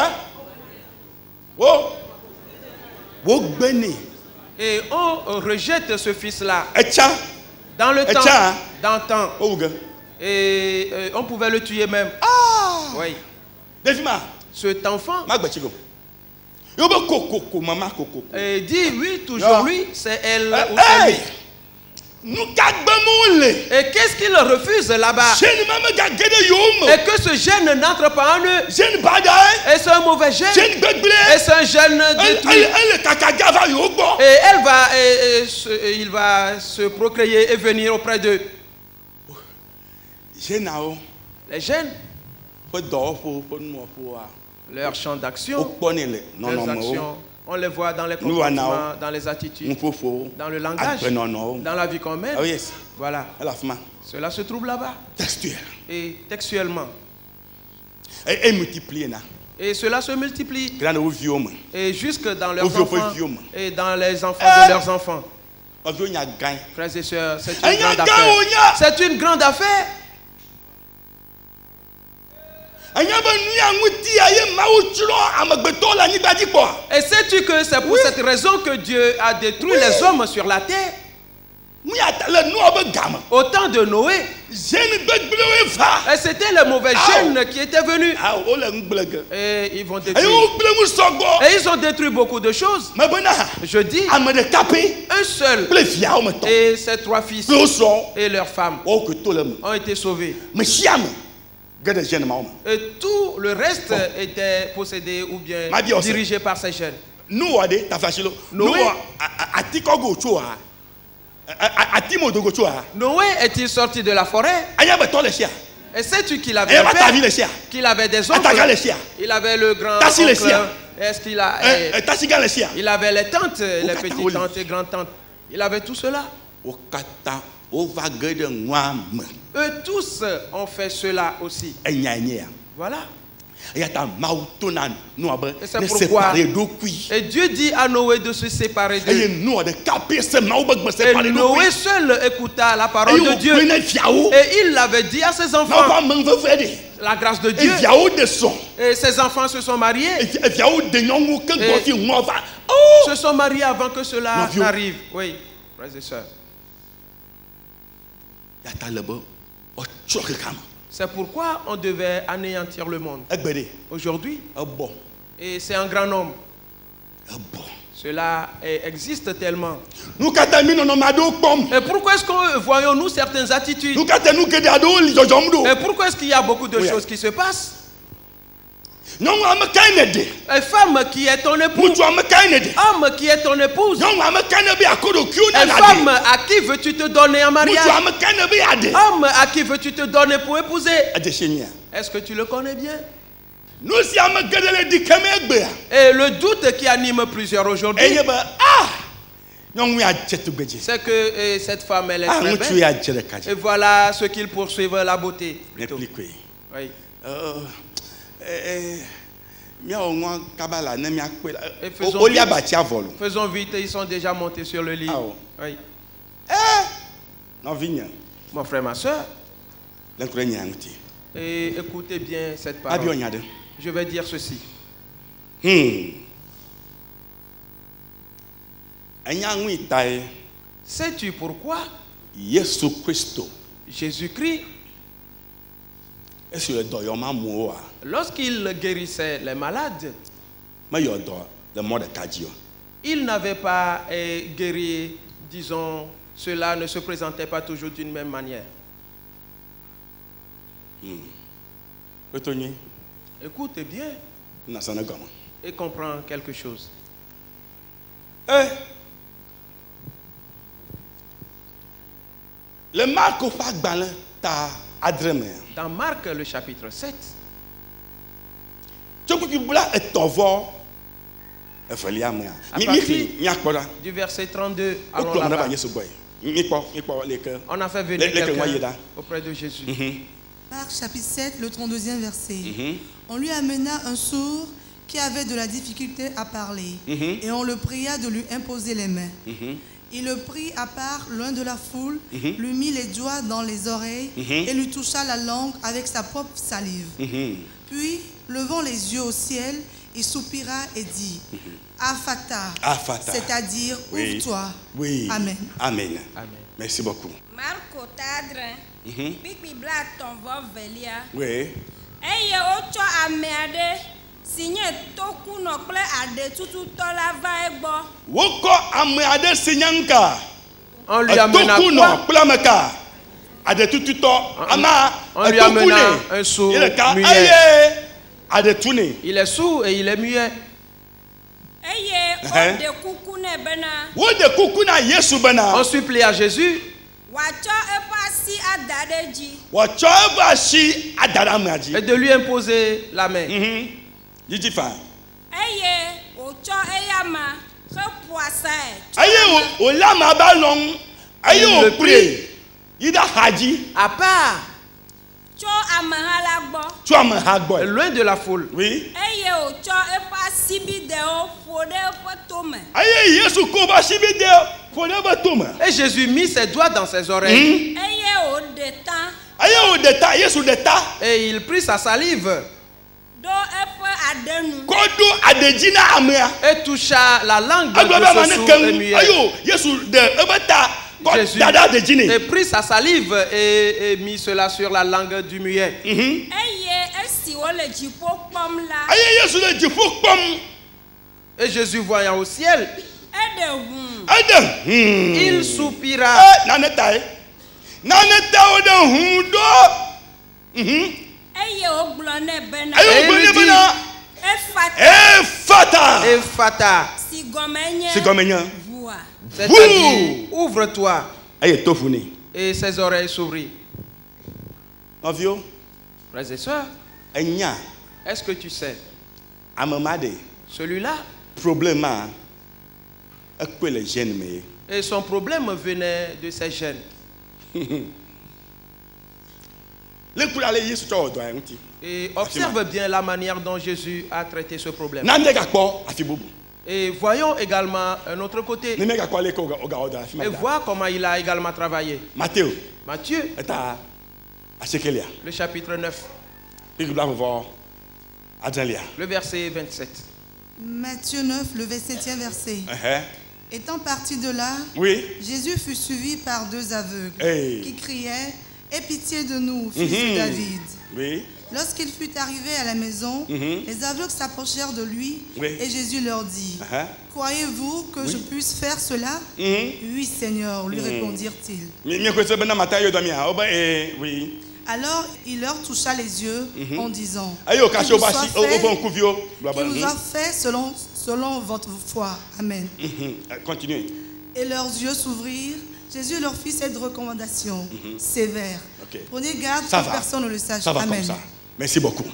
Et on rejette ce fils-là. Dans le temps. Dans le temps. Et on pouvait le tuer même. Oui. Cet enfant. Et dit oui, toujours lui, c'est elle ou c'est lui. Et qu'est-ce qu'il refuse là-bas? Et que ce gène n'entre pas en eux. Et c'est un mauvais gène. Et c'est un gène détruit. Et il va se procréer et venir auprès d'eux. Les gènes, leur champ d'action, leurs actions, on les voit dans les comportements, dans les attitudes, dans le langage, dans la vie qu'on mène. Voilà. Cela se trouve là-bas. Et textuellement. Et cela se multiplie. Et jusque dans leurs enfants. Et dans les enfants de leurs enfants. Frères et sœurs, c'est une grande affaire. C'est une grande affaire. Et sais-tu que c'est pour cette raison que Dieu a détruit les hommes sur la terre? Au temps de Noé. Et c'était le mauvais gène qui était venu. Et ils vont détruire. Et ils ont détruit beaucoup de choses. Je dis, un seul. Et ses trois fils et leurs femmes ont été sauvés. Et tout le reste était possédé ou bien dirigé par ces gènes. Noé est-il sorti de la forêt? Et sais-tu qu'il avait un père, qu'il avait des oncles, il avait le grand oncle, est-ce qu'il a, il avait les tantes, les petites tantes et grandes tantes, il avait tout cela. Eux tous ont fait cela aussi. Voilà. Et c'est pourquoi et Dieu dit à Noé de se séparer d'eux. Et Noé seul écouta la parole de Dieu. Et il l'avait dit à ses enfants. La grâce de Dieu. Et ses enfants se sont mariés. Et se sont mariés avant que cela n'arrive. Oui, frères et sœurs. C'est pourquoi on devait anéantir le monde. Aujourd'hui, et c'est un grand nombre. Cela existe tellement. Et pourquoi est-ce que voyons-nous certaines attitudes? Et pourquoi est-ce qu'il y a beaucoup de choses qui se passent? Une femme qui est ton époux, homme qui est ton épouse, une femme à qui veux-tu te donner en mariage, homme à qui veux-tu te donner pour épouser. Est-ce que tu le connais bien? Et le doute qui anime plusieurs aujourd'hui, c'est que cette femme elle est très belle. Et voilà ce qu'ils poursuivent, la beauté. Oui. Faisons vite, ils sont déjà montés sur le lit. Oui. Mon frère, ma soeur, et écoutez bien cette parole. Je vais dire ceci. Sais-tu pourquoi Jésus-Christ, lorsqu'il guérissait les malades, il n'avait pas guéri, disons, cela ne se présentait pas toujours d'une même manière. Écoutez bien et comprends quelque chose.
Le Marc au pas balin ta adreme.
Dans Marc le chapitre 7.
Tu peux bula et tovo.
Du verset 32 allons là-bas. On a fait venir quelqu'un auprès de Jésus.
Marc chapitre 7, le 32e verset. On lui amena un sourd qui avait de la difficulté à parler, et on le pria de lui imposer les mains. Il le prit à part loin de la foule, lui mit les doigts dans les oreilles et lui toucha la langue avec sa propre salive. Puis, levant les yeux au ciel, il soupira et dit, Afata, c'est-à-dire ouvre-toi.
Oui.
Amen.
Amen. Merci beaucoup.
Marco Tadre, Pipi Blaton Vovelia.
Oui.
Eye ocho ameade, signé toku no kle ade tutu tola va ebo.
Woko ameade sinyanka.
On lui amena
toku no kle meka. Ade tutu to ama.
On lui amena un sourd muet.
Ade tune.
Il est sourd et il est muet.
Eye ode kuku ne bena.
Wode kuku na Yesu bena.
On supplie à Jésus. Et de lui imposer la main. Il le prie. À part. Loin de la foule.
Oui.
Et Jésus mit ses doigts dans ses oreilles. Et il prit sa salive. Et toucha la langue de ce sourd et muet. Jésus et prit sa salive et mit cela sur la langue du muet. Et Jésus voyant au ciel, il soupira. Ephata. C'est-à-dire, ouvre-toi. Et ses oreilles s'ouvrirent. Frères et sœurs, est-ce que tu sais, celui-là, et son problème venait de ses gènes. Et observe bien la manière dont Jésus a traité ce problème. Et voyons également un autre côté. Et voir comment il a également travaillé. Matthieu, le chapitre 9. Le verset 27.
Matthieu 9, le 27e verset. Étant parti de là, Jésus fut suivi par deux aveugles qui criaient « Aie pitié de nous, fils de David ». Lorsqu'il fut arrivé à la maison, les aveugles s'approchèrent de lui et Jésus leur dit « Croyez-vous que je puisse faire cela ?»« Oui, Seigneur, lui répondirent-ils. Alors il leur toucha les yeux en disant « Qu'il vous a fait selon votre foi. Amen. »
Continuez.
Et leurs yeux s'ouvrirent. Jésus leur fit cette recommandation sévère. Prenez garde que personne ne le sache.
Ça va.
Amen.
Comme ça. Merci beaucoup.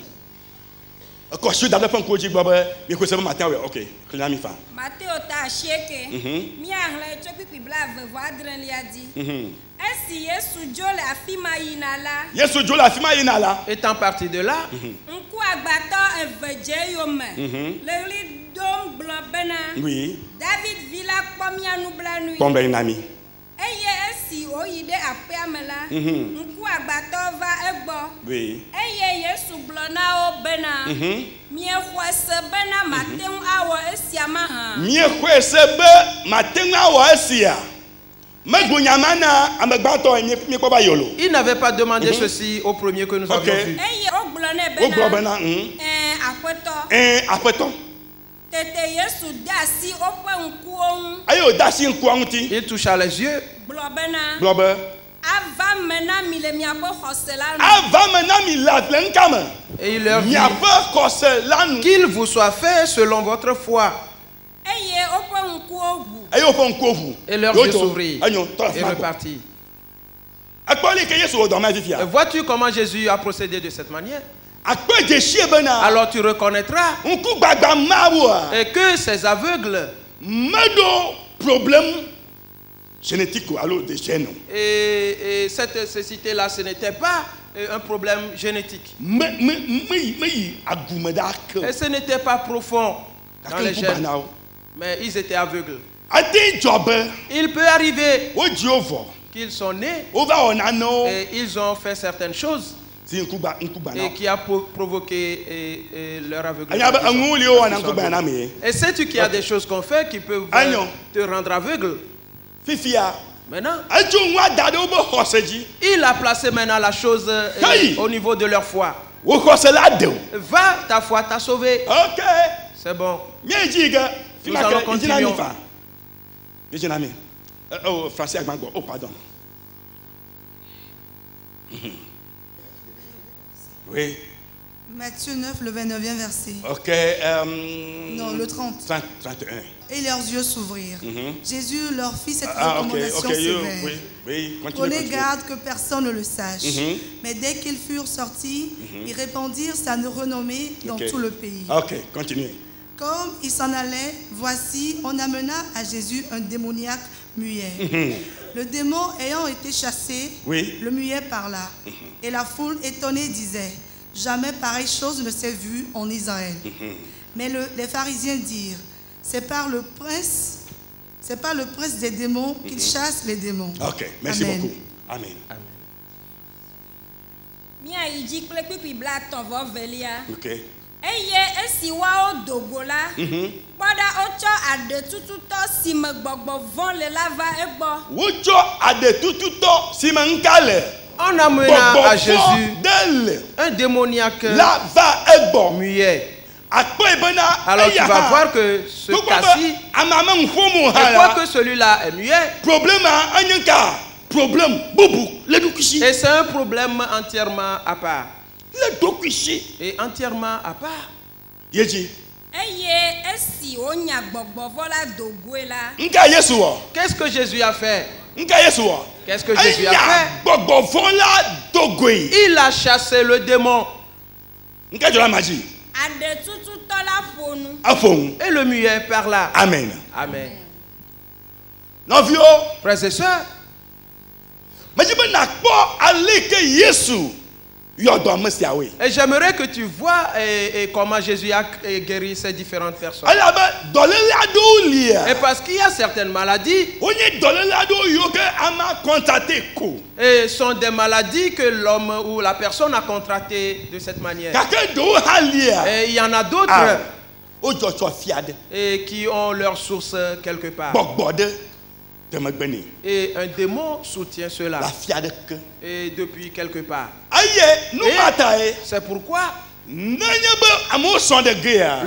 Matteo ta chieke. Mi ahle chopi pibla vedre liadi. Esi Yesu jole afima yinala.
Étant parti de là,
Nku agbato eveje yome. Le dom blanc bena.
oui,
David villa kpomia nubla nui.
bon ben ami.
Eye esi oyide ape amela. Nku agbato va egbo.
Oui.
Eye Yesu blona o bena. Mie kwese bena matem awo esi amaha.
Mie kwese be matem awo esia.
Il n'avait pas demandé ceci au premier que nous avions vu. Il toucha les yeux. Et il leur dit qu'il vous soit fait selon votre foi. Et leurs yeux s'ouvrirent et repartit. Vois-tu comment Jésus a procédé de cette manière? Alors tu reconnaîtras et que ces aveugles
problème génétique ou alors des gènes.
Et cette cécité-là, ce n'était pas un problème génétique. Et ce n'était pas profond dans les gènes. Mais ils étaient aveugles. Il peut arriver qu'ils sont nés et ils ont fait certaines choses et qui a provoqué leur aveuglement. Et sais-tu qu'il y a des choses qu'on fait qui peuvent te rendre aveugle? Maintenant, il a placé maintenant la chose au niveau de leur foi. Va, ta foi t'a sauvé. C'est bon. Nous allons continuer.
Oh, pardon. Oui.
Matthieu 9, le 29e verset.
Ok.
Non, le 30.
31.
Et leurs yeux s'ouvrirent. Jésus leur fit cette recommandation sévère. Prenez garde que personne ne le sache. Mais dès qu'ils furent sortis, ils répandirent sa renommée dans tout le pays.
Ok, continuez.
Comme ils s'en allaient, voici, on amena à Jésus un démoniaque muet. Le démon ayant été chassé, le muet parla. Et la foule étonnée disait, jamais pareille chose ne s'est vue en Israël. Mais les pharisiens dirent, c'est par le prince des démons qu'il chasse les démons.
Ok, merci beaucoup. Amen. Ok.
Eye esi wa o dogola pada ocho ade tututo si me gbogbo von le lava egbo
wocho ade tututo si me nkale.
On amena à Jésus un démoniaque muet. Alors tu vas voir que ce cas-ci, et quoi que celui-là est muet, et c'est un problème entièrement à part. Et entièrement à part. Qu'est-ce que Jésus a fait? Qu'est-ce que Jésus a fait? Il a chassé le démon. Et le muet par là.
Amen.
Amen.
Frères
et sœurs, et j'aimerais que tu vois comment Jésus a guéri ces différentes personnes. Et parce qu'il y a certaines maladies, et sont des maladies que l'homme ou la personne a contractées de cette manière. Et il y en a d'autres et qui ont leur source quelque part. Et un démon soutient cela. Et depuis quelque part. C'est pourquoi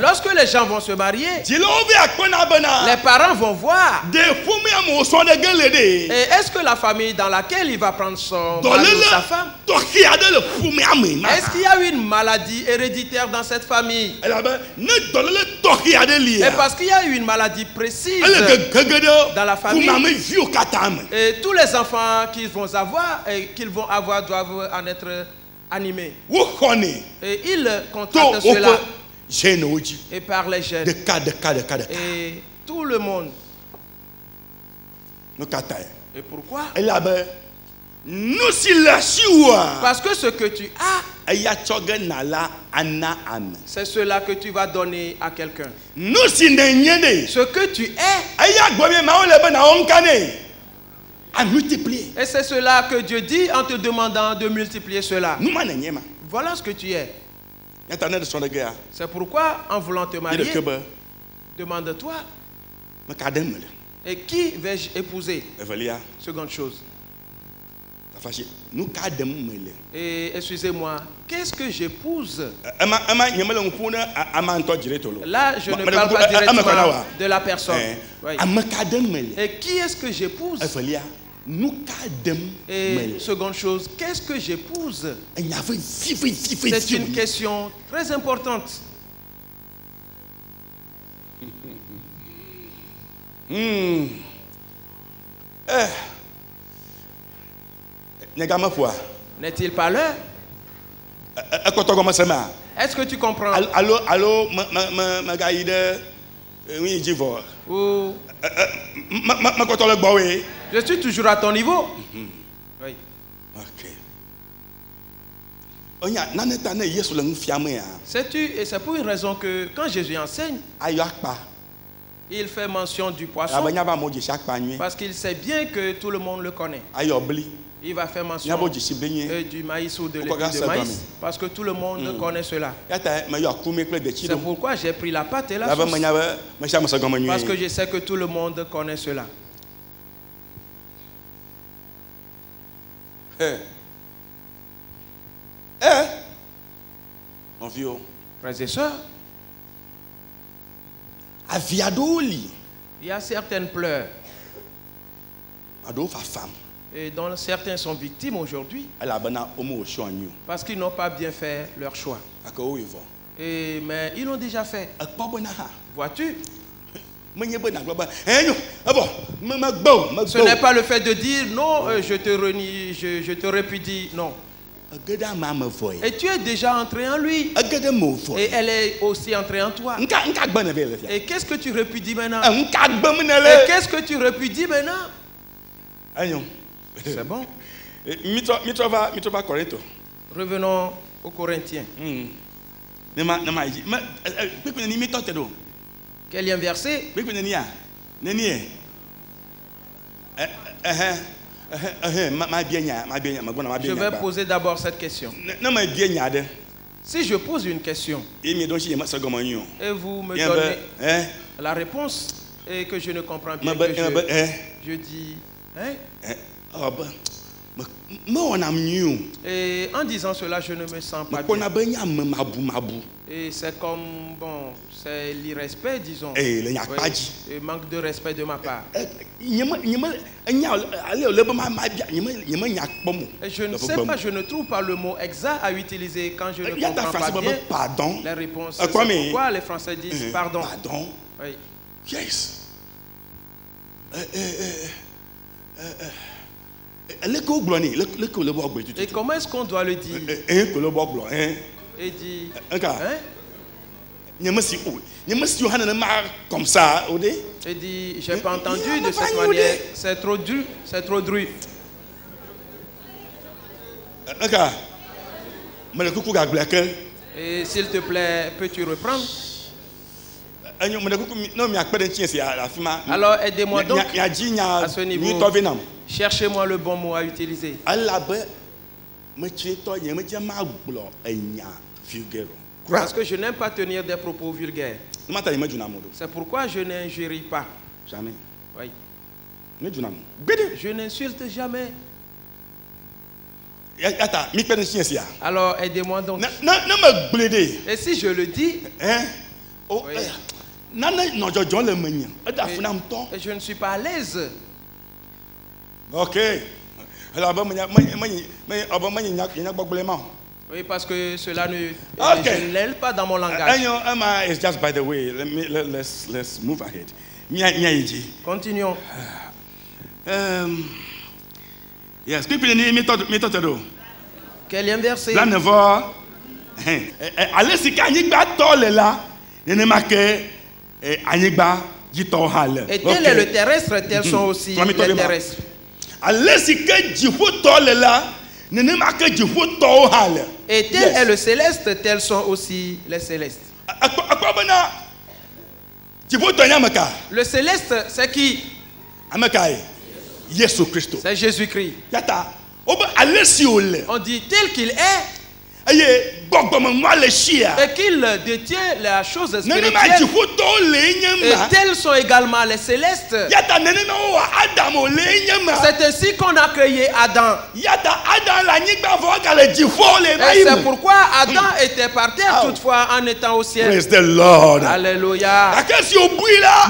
lorsque les gens vont se marier, les parents vont voir. Et est-ce que la famille dans laquelle il va prendre son mari ou sa femme, est-ce qu'il y a une maladie héréditaire dans cette famille? Et parce qu'il y a une maladie précise dans la famille, et tous les enfants qu'ils vont avoir doivent en être animés. Et ils contractent cela. et par les jeunes. Et tout le monde. Et pourquoi? Parce que ce que tu as, c'est cela que tu vas donner à quelqu'un. Ce que tu es,
à multiplier.
Et c'est cela que Dieu dit en te demandant de multiplier cela. Voilà ce que tu es. C'est pourquoi, en voulant te marier, demande-toi, et qui vais-je épouser? Seconde chose. Et excusez-moi, qu'est-ce que j'épouse? Là, je ne parle pas directement de la personne. Oui. Et qui est-ce que j'épouse? Et seconde chose, qu'est-ce que j'épouse? C'est une question très importante. N'est-il pas l'heure? Est-ce que tu comprends? Ou... Je suis toujours à ton niveau. Oui. Sais-tu, et c'est pour une raison que quand Jésus enseigne, il fait mention du poisson parce qu'il sait bien que tout le monde le connaît. Il va faire mention du maïs ou de l'épi de maïs parce que tout le monde connaît cela. C'est pourquoi j'ai pris la pâte et la sauce. Parce que je sais que tout le monde connaît cela.
Mon vieux.
Frères et sœurs, il y a certaines pleurs. Et dont certains sont victimes aujourd'hui parce qu'ils n'ont pas bien fait leur choix. Mais ils l'ont déjà fait. Vois-tu? Ce n'est pas le fait de dire non, je te renie, je te répudie, non. Et tu es déjà entré en lui. Et elle est aussi entrée en toi. Et qu'est-ce que tu répudies maintenant? Et qu'est-ce que tu répudies maintenant? C'est bon. Revenons aux Corinthiens. Quel est un verset? Je vais poser d'abord cette question. Si je pose une question et vous me donnez la réponse et que je ne comprends bien, je dis et en disant cela, je ne me sens pas bien. Et c'est comme, bon, c'est l'irrespect, disons. Oui, et manque de respect de ma part. Et je ne sais pas, je ne trouve pas le mot exact à utiliser quand je ne comprends pas bien la réponse. C'est pourquoi les Français disent pardon. Oui.
Yes.
Et comment est-ce qu'on doit le dire? Et dit, et dit, j'ai pas entendu de cette manière, c'est trop dur, c'est trop dur. Et s'il te plaît, peux-tu reprendre? Alors aidez-moi donc à ce niveau. Cherchez-moi le bon mot à utiliser. Parce que je n'aime pas tenir des propos vulgaires. C'est pourquoi je n'injurie pas.
Jamais.
Oui. Je n'insulte jamais. Alors aidez-moi donc. Et si je le dis, oui. Et je ne suis pas à l'aise.
Ok.
Oui, parce que cela ne, je ne l'aime pas dans mon langage.
It's just by the way. Let's move ahead.
Continuons.
Yes.
Quel est un verset?
Ale si ka anyigba to le la, nenema ke anyigba jito ha le.
Et tel est le terrestre, tels sont aussi les terrestres.
Ale si ke jifo to le la, nenema ke jifo to ha le.
Et tel est le céleste, tels sont aussi les célestes. Le céleste, c'est qui? C'est Jésus-Christ. On dit tel qu'il est et qu'il détient la chose spirituelle. Et tels sont également les célestes. C'est ainsi qu'on a créé Adam. Et c'est pourquoi Adam était par terre toutefois en étant au ciel.
Praise the Lord.
Alléluia.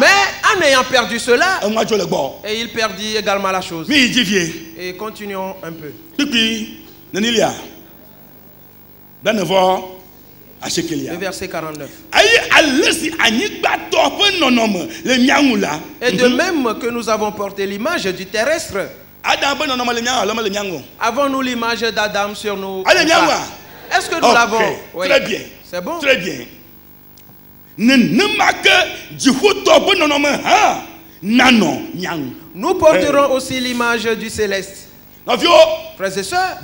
Mais en ayant perdu cela, et il perdit également la chose. Et continuons un peu. Le verset 49. Et de même que nous avons porté l'image du terrestre, avons-nous l'image d'Adam sur nous? Est-ce que nous l'avons? Oui.
Très bien.
C'est bon?
Très bien.
Nous porterons aussi l'image du céleste. Frères et sœurs,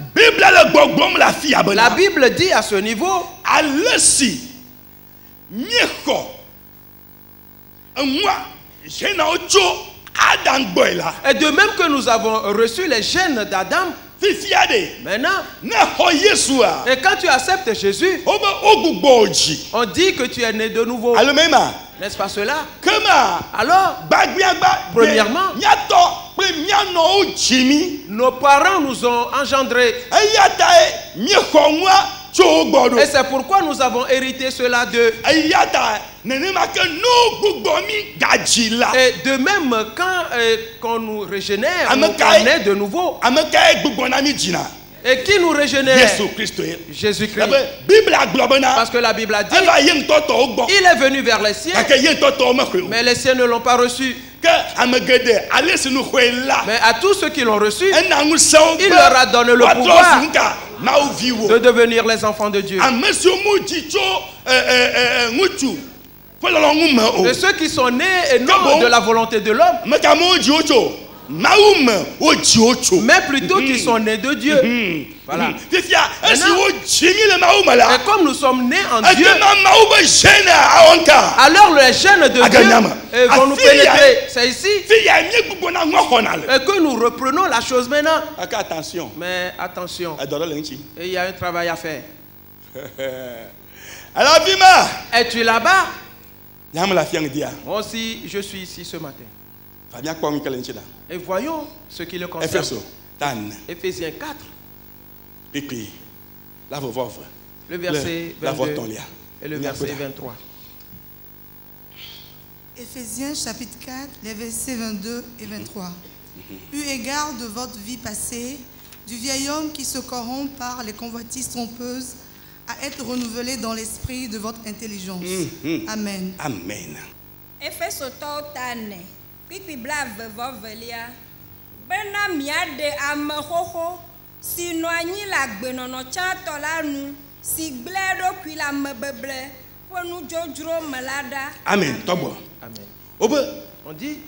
la Bible dit à ce niveau, et de même que nous avons reçu les gènes d'Adam, maintenant, et quand tu acceptes Jésus, on dit que tu es né de nouveau. N'est-ce pas cela? Alors, premièrement, nos parents nous ont engendrés. Et c'est pourquoi nous avons hérité cela d'eux. Et de même, quand nous régénère, on est de nouveau. Et qui nous régénère? Jésus-Christ. Parce que la Bible a dit, il est venu vers les siens, mais les siens ne l'ont pas reçu. Mais à tous ceux qui l'ont reçu, il leur a donné le pouvoir de devenir les enfants de Dieu. Et ceux qui sont nés et non de la volonté de l'homme, mais plutôt qui sont nés de Dieu. Voilà. Et comme nous sommes nés en Dieu, alors les gènes de Dieu vont nous pénétrer. C'est ici. Et que nous reprenons la chose maintenant. Mais attention, et il y a un travail à faire. Es-tu là-bas? Moi aussi, je suis ici ce matin. Et voyons ce qui le concerne. Éphésiens 4. Le verset 22 et le verset 23.
Éphésiens chapitre 4, les versets 22 et 23. Eu égard de votre vie passée, du vieil homme qui se corrompt par les convoitises trompeuses, à être renouvelé dans l'esprit de votre intelligence. Amen.
Amen.
Bena miade amehoho si noanyi la gbenono tsato la nu si gble do kui la mebeble po nu dzodro melada.
Amen. Tobo.
Amen.
On
dit,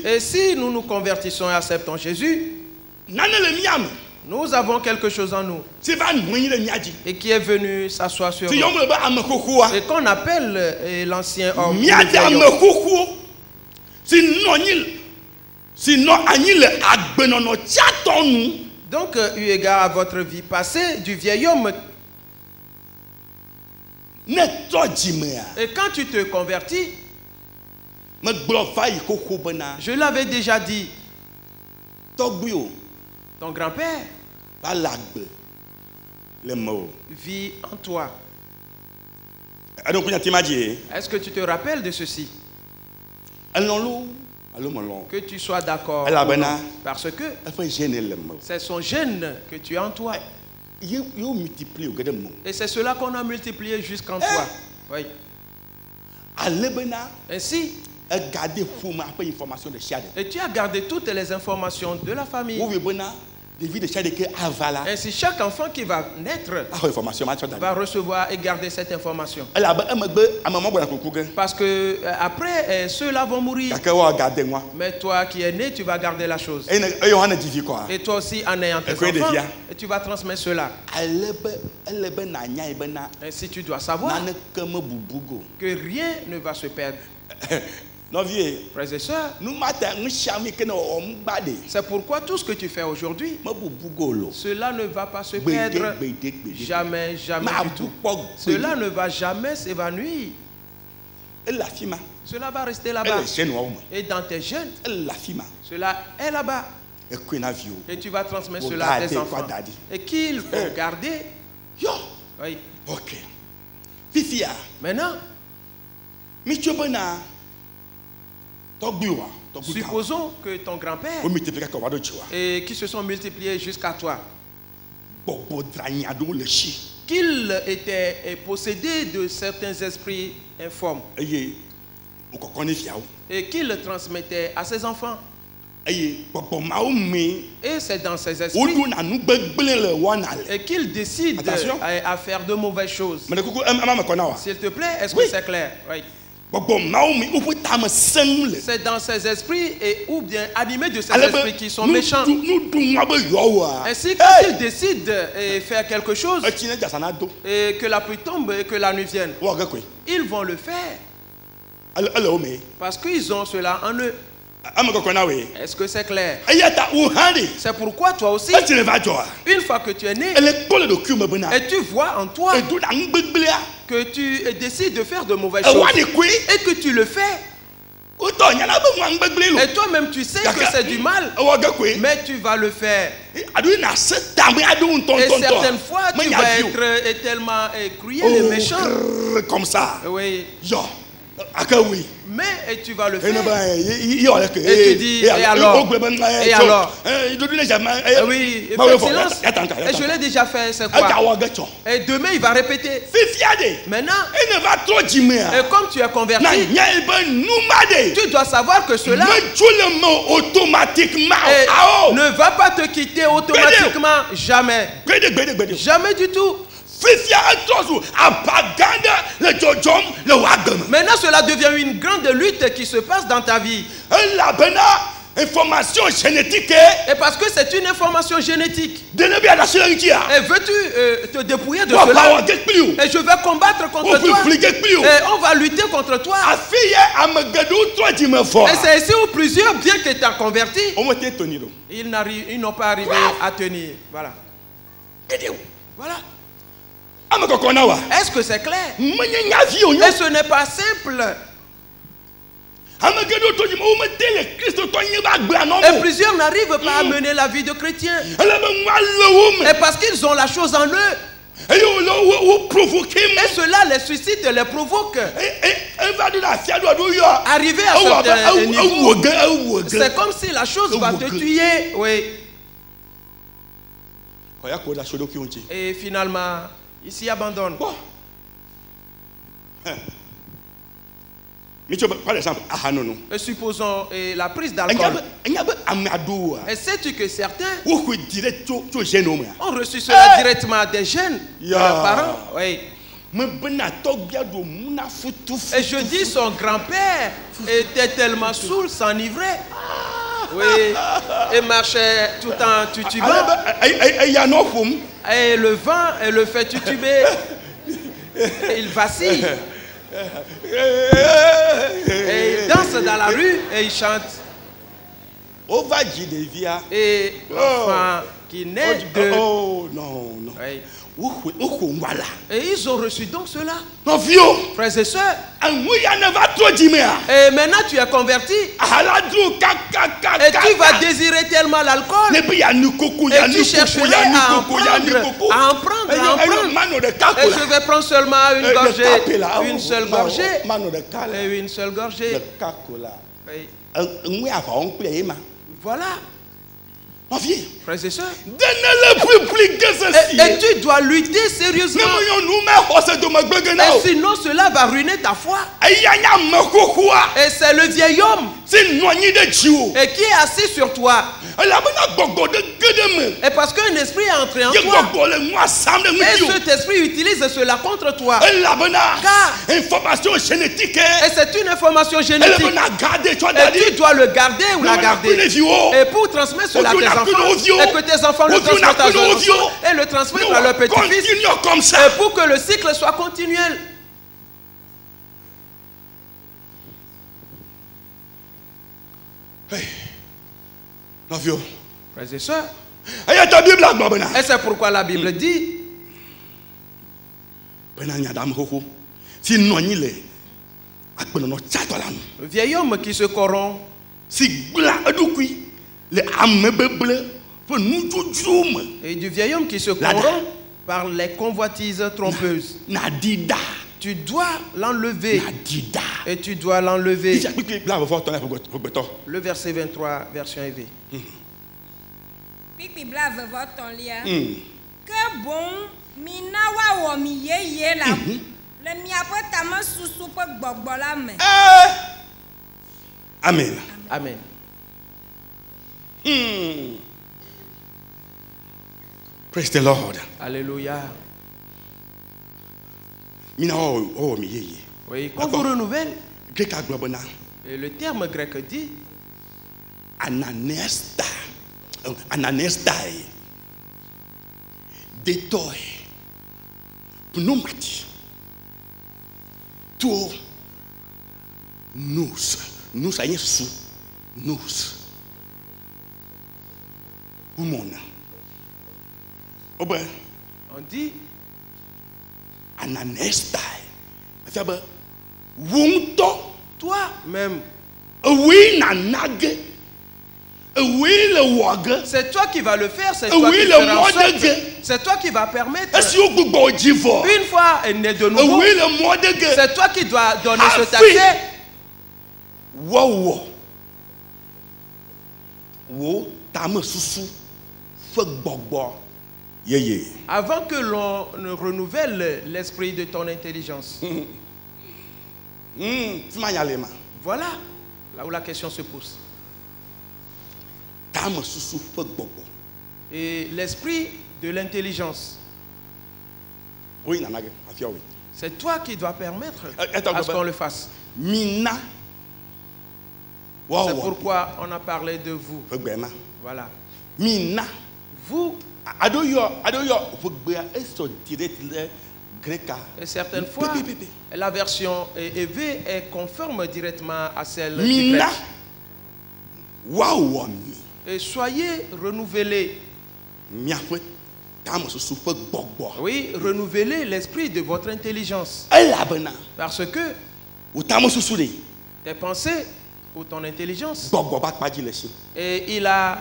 et si nous nous convertissons et acceptons Jésus, nous avons quelque chose en nous et qui est venu s'asseoir sur nous et qu'on appelle l'ancien homme. Donc, eu égard à votre vie passée, du vieil homme. Et quand tu te convertis, je l'avais déjà dit, ton grand-père vit en toi. Est-ce que tu te rappelles de ceci? Que tu sois d'accord parce que c'est son gène que tu as en toi. Et c'est cela qu'on a multiplié jusqu'en toi. Oui. Ainsi, et tu as gardé toutes les informations de la famille. Ainsi, chaque enfant qui va naître va recevoir et garder cette information. Parce que après, ceux-là vont mourir. Mais toi qui es né, tu vas garder la chose. Et toi aussi, en ayant tes enfants, et tu vas transmettre cela. Ainsi, tu dois savoir que rien ne va se perdre. Frères et sœurs, c'est pourquoi tout ce que tu fais aujourd'hui, cela ne va pas se perdre. Jamais, jamais du tout. Cela ne va jamais s'évanouir. Cela va rester là-bas. Et dans tes jeunes, cela est là-bas. Et tu vas transmettre cela à tes enfants. Et qu'ils vont garder. Oui.
Ok.
Maintenant, supposons que ton grand-père et qui se sont multipliés jusqu'à toi, qu'il était possédé de certains esprits informes et qu'il le transmettait à ses enfants. Et c'est dans ces esprits et qu'il décide à faire de mauvaises choses. S'il te plaît, est-ce que c'est clair? Oui. C'est dans ces esprits et ou bien animés de ces esprits qui sont méchants. Ainsi quand ils décident de faire quelque chose et que la pluie tombe et que la nuit vienne, ils vont le faire parce qu'ils ont cela en eux. Est-ce que c'est clair? C'est pourquoi toi aussi, une fois que tu es né et tu vois en toi que tu décides de faire de mauvaises choses et que tu le fais, et toi-même tu sais que c'est du mal, mais tu vas le faire. Et certaines fois tu vas être tellement cruel et méchant
comme ça.
Oui. Mais tu vas le faire. Et tu dis, et alors? Oui, fais silence. Et je l'ai déjà fait, c'est quoi? Et demain il va répéter. Maintenant, et comme tu es converti, tu dois savoir que cela ne va pas te quitter automatiquement. Jamais. Jamais du tout. Maintenant, cela devient une grande lutte qui se passe dans ta vie.
Information génétique.
Et parce que c'est une information génétique. Et veux-tu te dépouiller de cela? Et je vais combattre contre toi. Et on va lutter contre toi. Et c'est ici où plusieurs, bien qu'étant convertis, ils n'ont pas arrivé à tenir. Voilà. Voilà. Est-ce que c'est clair? Et ce n'est pas simple. Et plusieurs n'arrivent pas à mener la vie de chrétien. Et parce qu'ils ont la chose en eux. Et cela les suscite, les provoque. Arriver à ce niveau, c'est comme si la chose va te tuer. Oui. Et finalement, il s'y abandonne.
Par exemple,
et supposons la prise d'alcool. Et sais-tu que certains ont reçu cela directement des jeunes, de leurs parents? Oui. Et je dis, son grand-père était tellement saoul, s'enivrait. Oui, et marchait tout en tutubant. Et le vent le fait tutuber. Et il vacille. Et il danse dans la rue et il chante. Et l'enfant qui naît de...
Oh non, non.
Oui. Et ils ont reçu donc cela. Frères et sœurs. Et maintenant tu es converti. Et tu vas désirer tellement l'alcool. Et tu chercherais à en prendre. Et je vais prendre seulement une gorgée. Une seule gorgée. Et une seule gorgée. Voilà. Frères et sœurs, et tu dois lutter sérieusement. Et sinon cela va ruiner ta foi. Et c'est le vieil homme et qui est assis sur toi. Et parce qu'un esprit est entré en toi, et cet esprit utilise cela contre toi. Car et c'est une information génétique. Et tu dois le garder ou la garder. Et pour transmettre cela à tes enfants, et que tes enfants le transmettent à leurs enfants, et le transmettent à leurs petits-fils, et pour que le cycle soit continuel. Frères et sœurs, et c'est pourquoi la Bible dit le vieil homme qui se corrompt, et du vieil homme qui se corrompt par les convoitises trompeuses. Tu dois l'enlever. Et tu dois l'enlever. Le verset 23, version EV.
Que bon, minawa wa mi ye la. Le miapo tama susu pe gbogbo la me.
Amen.
Amen.
Praise the Lord.
Alléluia. Oui, quand vous renouvelez, et le terme grec dit
Ananestai, Detoi, Pneumati, To, Nous, aïe sous, Nous, Umona.
On dit
Ananestai. Wunto.
Toi-même.
Oui, nanage. Oui, le wag.
C'est toi qui vas le faire, c'est toi qui feras en sorte. C'est toi qui vas permettre. Une fois né de nouveau, c'est toi qui dois donner cet accès.
Wow. Wo tame susu fe gbogbo.
Avant que l'on ne renouvelle l'esprit de ton intelligence. Voilà là où la question se pose. Et l'esprit de l'intelligence, c'est toi qui dois permettre à ce qu'on le fasse. C'est pourquoi on a parlé de vous. Voilà. Vous. Et certaines fois, la version EV est conforme directement à celle du grec. Et soyez renouvelés. Oui, renouvelez l'esprit de votre intelligence. Parce que tes pensées ou ton intelligence, et il a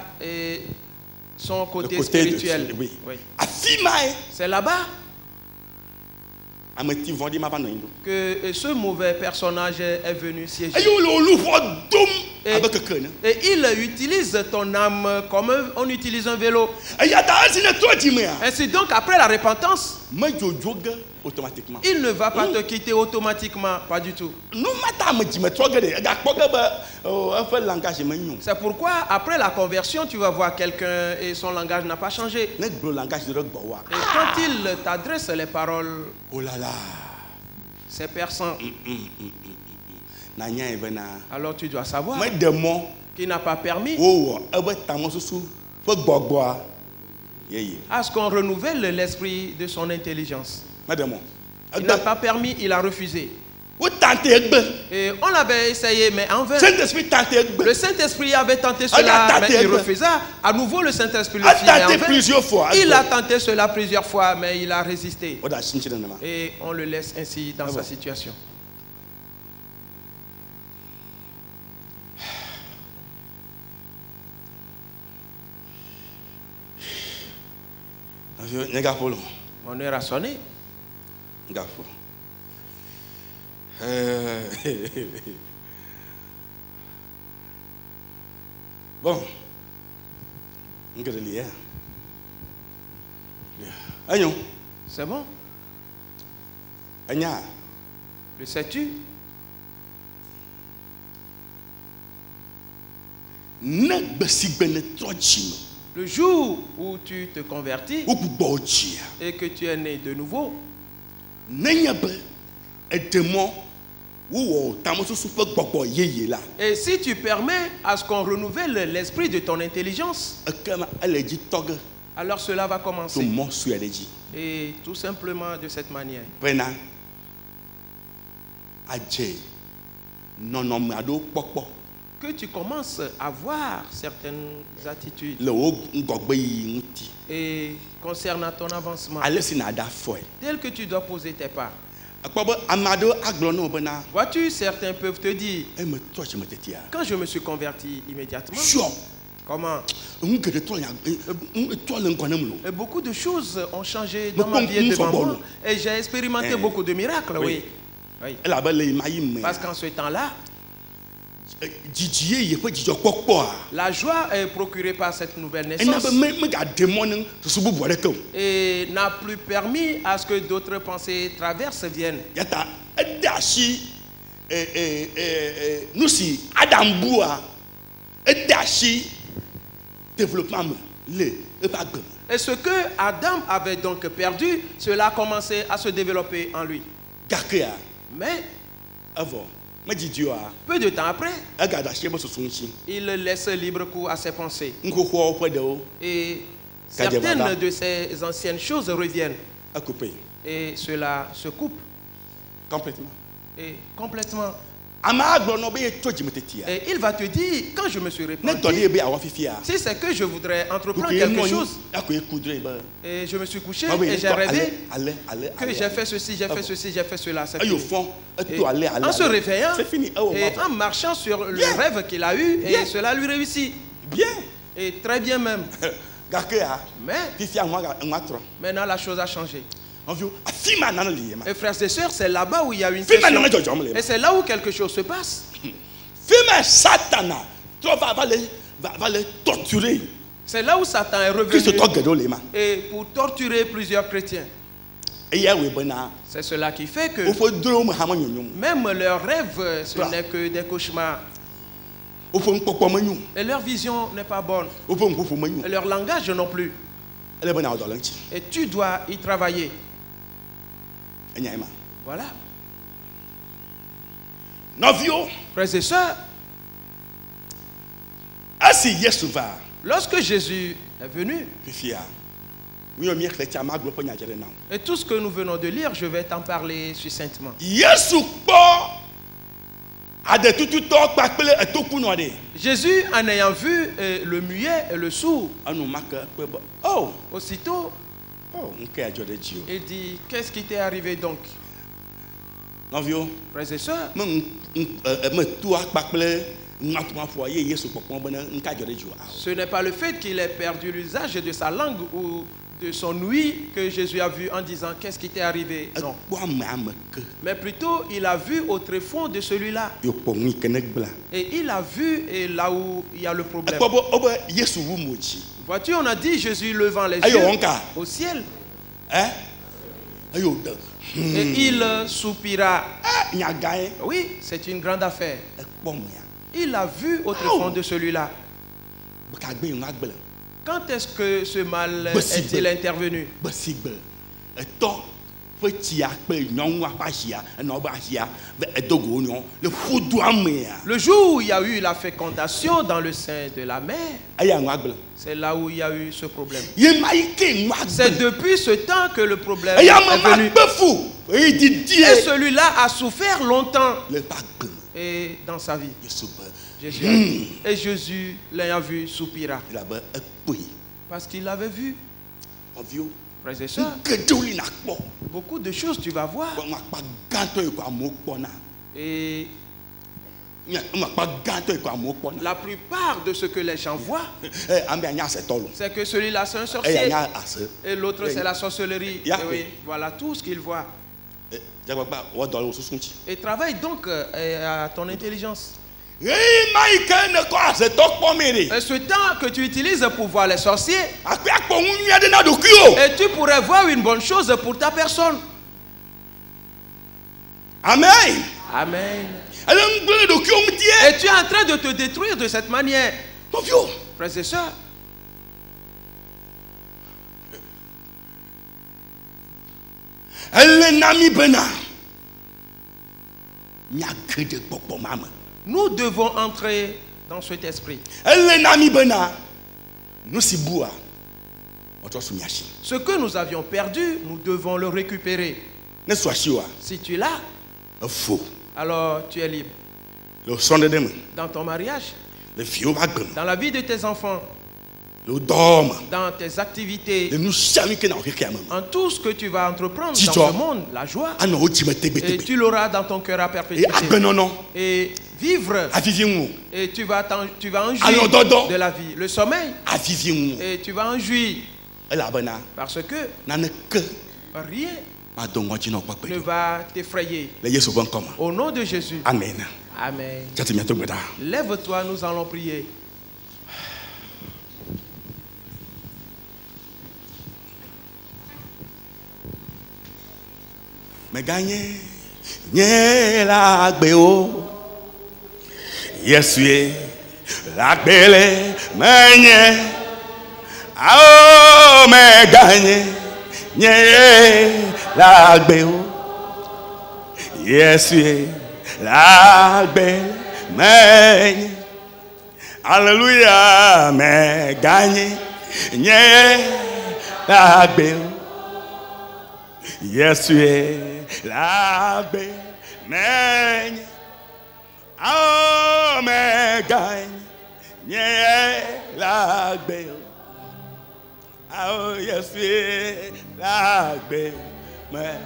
son côté spirituel. Oui. C'est là-bas que ce mauvais personnage est venu siéger. Et il utilise ton âme comme on utilise un vélo. Ainsi donc, après la repentance, il ne va pas te quitter automatiquement, pas du tout. C'est pourquoi après la conversion, tu vas voir quelqu'un et son langage n'a pas changé. Et quand il t'adresse les paroles,
oh là là,
c'est perçant. Alors tu dois savoir qu'il n'a pas permis à ce qu'on renouvelle l'esprit de son intelligence. Il n'a pas permis, il a refusé. Et on l'avait essayé, mais en vain. Le Saint-Esprit avait tenté cela, mais il refusa. À nouveau, le Saint-Esprit le fit, mais en vain. Il a tenté cela plusieurs fois, mais il a résisté. Et on le laisse ainsi dans sa situation. Mon heure a sonné.
Bon.
C'est bon? Le sais-tu? Le jour où tu te convertis et que tu es né de nouveau, et si tu permets à ce qu'on renouvelle l'esprit de ton intelligence, alors cela va commencer. Et tout simplement de cette manière. Que tu commences à voir certaines attitudes. Et concernant ton avancement, tel que tu dois poser tes pas. Vois-tu, certains peuvent te dire, quand je me suis converti immédiatement, comment? Et beaucoup de choses ont changé dans ma vie devant moi. Et j'ai expérimenté beaucoup de miracles, oui. Oui. Parce qu'en ce temps-là, la joie est procurée par cette nouvelle naissance et n'a plus permis à ce que d'autres pensées traversent viennent. Et ce que Adam avait donc perdu, cela a commencé à se développer en lui. Mais peu de temps après, il laisse libre cours à ses pensées. Et certaines de ces anciennes choses reviennent. Et cela se coupe.
Complètement.
Et complètement. Et il va te dire, quand je me suis repenti, si c'est que je voudrais entreprendre quelque chose, et je me suis couché et j'ai rêvé que j'ai fait ceci, j'ai fait ceci, j'ai fait cela. En se réveillant et en marchant sur le rêve qu'il a eu, et cela lui réussit.
Bien.
Et très bien même. Mais maintenant la chose a changé. Et frères et sœurs, c'est là-bas où il y a une question. Et c'est là où quelque chose se passe. C'est là où Satan est revenu et pour torturer plusieurs chrétiens. C'est cela qui fait que même leurs rêves, ce n'est que des cauchemars. Et leur vision n'est pas bonne. Et leur langage non plus. Et tu dois y travailler. Voilà. Frères et sœurs, lorsque Jésus est venu, et tout ce que nous venons de lire, je vais t'en parler succinctement. Jésus, en ayant vu le muet et le sourd, aussitôt, il dit, qu'est-ce qui t'est arrivé donc? Frères et sœurs, ce n'est pas le fait qu'il ait perdu l'usage de sa langue ou de son ouïe que Jésus a vu en disant qu'est-ce qui t'est arrivé. Non. Mais plutôt il a vu au tréfonds de celui-là. Et il a vu et là où il y a le problème. Vois-tu, on a dit Jésus levant les yeux au ciel. Et il soupira. Oui, c'est une grande affaire. Il a vu au tréfonds de celui-là. Quand est-ce que ce mal est-il intervenu? Le jour où il y a eu la fécondation dans le sein de la mère, c'est là où il y a eu ce problème. C'est depuis ce temps que le problème est venu. Et celui-là a souffert longtemps et dans sa vie. Jésus et Jésus l'ayant vu soupira. Parce qu'il l'avait vu. Frères et sœurs, beaucoup de choses tu vas voir. Et la plupart de ce que les gens voient, c'est que celui-là c'est un sorcier et l'autre c'est la sorcellerie. Et oui, voilà tout ce qu'ils voient. Et travaille donc à ton intelligence. Et ce temps que tu utilises pour voir les sorciers, et tu pourrais voir une bonne chose pour ta personne.
Amen.
Amen. Et tu es en train de te détruire de cette manière. Frères et sœurs, nous devons entrer dans cet esprit. Ce que nous avions perdu, nous devons le récupérer. Si tu es là, alors tu es libre. Dans ton mariage, dans la vie de tes enfants, dans tes activités, en tout ce que tu vas entreprendre dans ce monde, la joie, et tu l'auras dans ton cœur à perpétuité. Et vivre, et tu vas en jouir de la vie. Le sommeil, et tu vas en jouir. Parce que rien ne va t'effrayer. Au nom de Jésus.
Amen.
Amen. Lève-toi, nous allons prier.
Mais gagner, nie la gbeo. Yesue la gbele, mais ah mais gagner, nie la gbeo. Yesue la gbele, mais alléluia, mais gagner, nie la gbeo. Yesue la be men oh me gagne nye la be oh Yesue la be men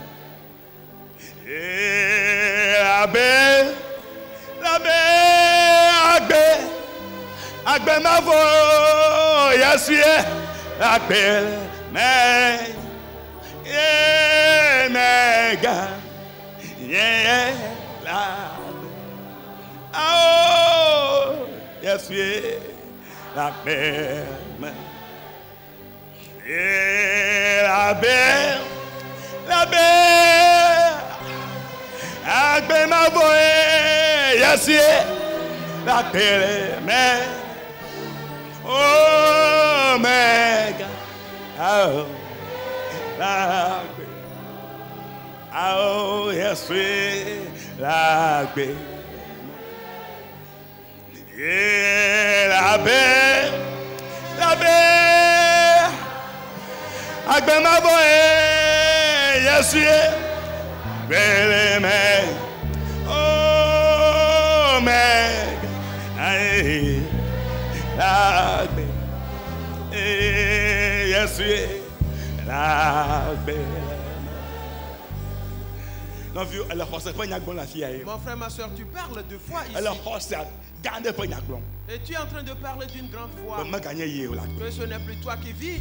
agbe ma vo Yesue la be men mega, yeah, la, oh, yes, we, la belle, la belle, agbe ma voix, yes, la belle, oh, mega, oh. Oh, yes, we la be. La be. Agbe ma boy, yes, we. Bele me. Oh, me. La be. Yes, we.
Mon frère, ma soeur, tu parles de foi ici. Et tu es en train de parler d'une grande foi. Que ce n'est plus toi qui vis.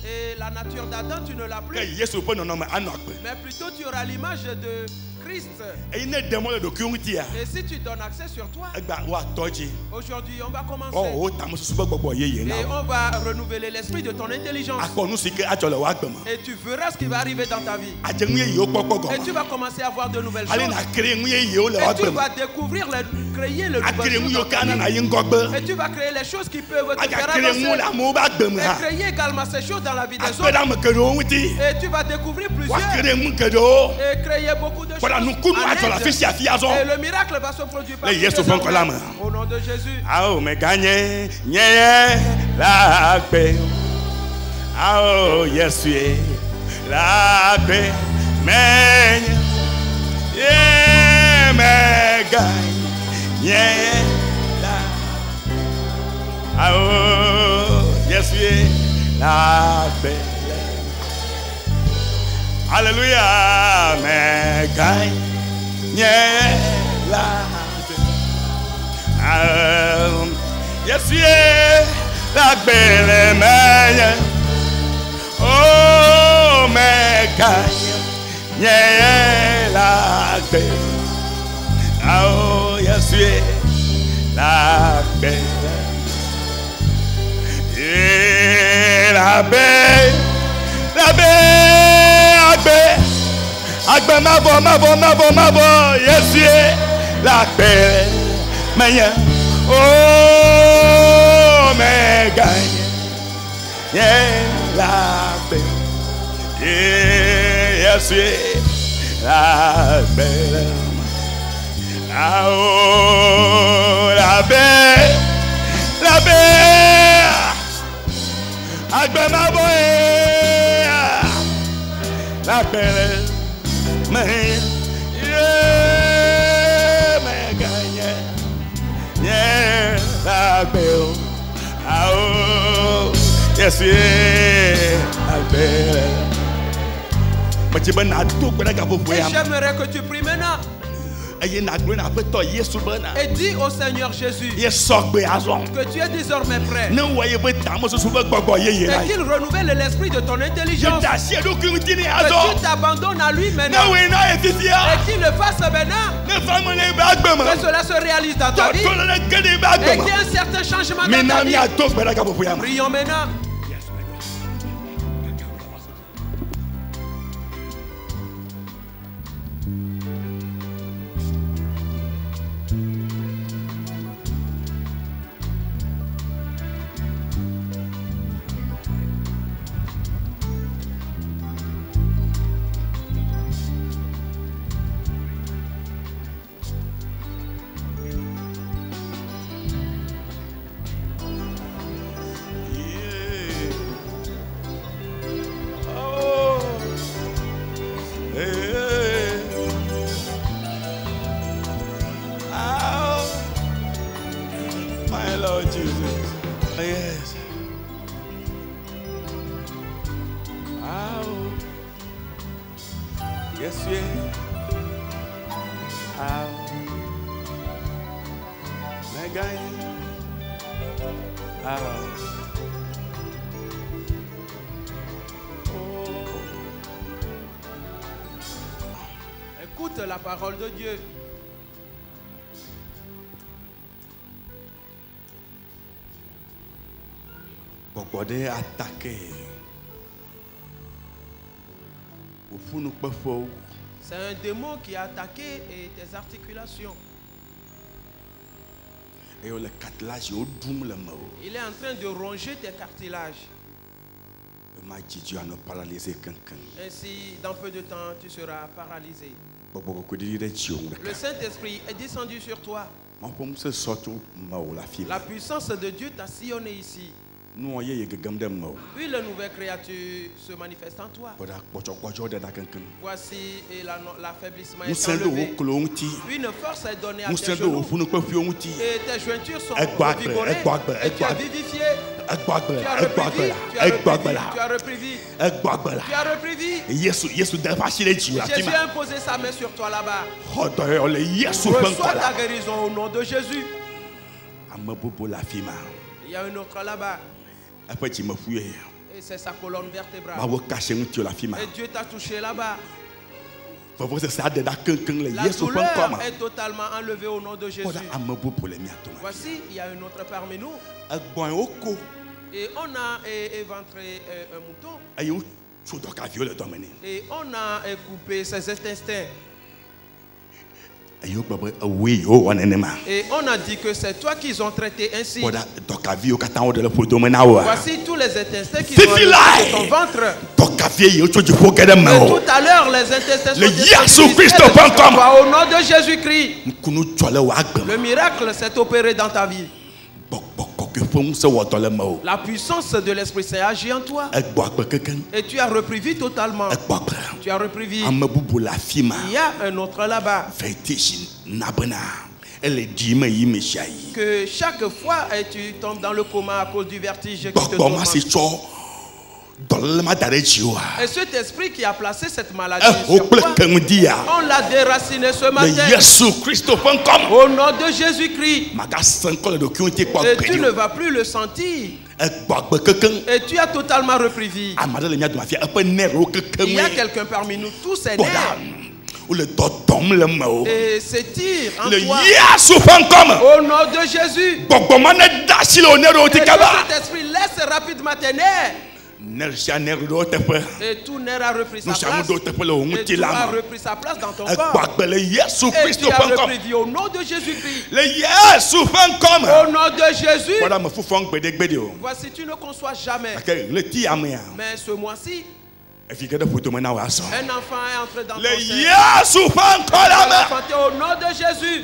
Et la nature d'Adam, tu ne l'as plus. Mais plutôt tu auras l'image de Christ. Et si tu donnes accès sur toi, aujourd'hui on va commencer. Et on va renouveler l'esprit de ton intelligence. Et tu verras ce qui va arriver dans ta vie. Et tu vas commencer à voir de nouvelles choses. Et tu vas découvrir, créer le nouvel monde. Et tu vas créer les choses qui peuvent te faire avancer. Et créer également ces choses dans la vie des autres. Et tu vas découvrir plusieurs. Et créer beaucoup de choses. Et le miracle va se produire par au nom de Jésus.
Oh, mais gagner, la paix. Oh, yes, oui, la paix. Mais, mais gagner, la. Oh, yes, oui, la paix. Alléluia, mais gagne la paix. Yes, la belle main. Oh, mais gagne la paix. Oh, yes, la paix. Et la paix, la paix. Agbe ma bo, yes, la paix, mais Oh, mais gagne. La belle. Yes, la belle. Ah, oh, la belle. La belle. Agba boy. La belle. Mais gagne. La belle. Ah, oh. Yes, la belle.
Et j'aimerais que tu pries maintenant. Et dis au Seigneur Jésus que tu es désormais prêt. Et qu'il renouvelle l'esprit de ton intelligence. Que tu t'abandonnes à lui maintenant. Et qu'il le fasse maintenant. Que cela se réalise dans ta vie. Et qu'il y ait un certain changement dans ta vie. Prions maintenant. Écoute la parole de Dieu. C'est un démon qui a attaqué tes articulations. Il est en train de ronger tes cartilages. Ainsi, dans peu de temps, tu seras paralysé. Le Saint-Esprit est descendu sur toi. La puissance de Dieu t'a sillonné ici. Puis la nouvelle créature se manifeste en toi. Voici l'affaiblissement est enlevé. Puis une force est donnée à tes genoux. Et tes jointures sont revigorées. Et tu es vivifié. Tu as repris vie. Jésus a imposé sa main sur toi là-bas. Reçois ta guérison au nom de Jésus. Il y a un autre là-bas. Et c'est sa colonne vertébrale. Et Dieu t'a touché là-bas. La douleur est totalement enlevée au nom de Jésus. Voici, il y a un autre parmi nous. Et on a éventré un mouton. Et on a coupé ses intestins. Et on a dit que c'est toi qu'ils ont traité ainsi. Voici tous les intestins qui sont dans ton ventre. Et tout à l'heure, les intestins sont au nom de Jésus-Christ. Le miracle s'est opéré dans ta vie. La puissance de l'Esprit s'est agi en toi. Et tu as repris vie totalement. Tu as repris vie. Il y a un autre là-bas. Que chaque fois tu tombes dans le coma à cause du vertige qui te tourmente. Et cet esprit qui a placé cette maladie sur toi, on l'a déraciné ce matin. Au nom de Jésus-Christ. Et tu ne vas plus le sentir. Et tu as totalement repris vie. Il y a quelqu'un parmi nous, tous ces nerfs. Et s'étire en toi. Au nom de Jésus. Et que cet esprit laisse rapidement tes nerfs. Et tout nerf a repris sa place. Et tout a repris sa place dans ton corps. Et tu as repris vie au nom de Jésus-Christ. Au nom de Jésus. Voici, tu ne conçois jamais. Mais ce mois-ci, un enfant est entré dans ton sein. Au nom de Jésus.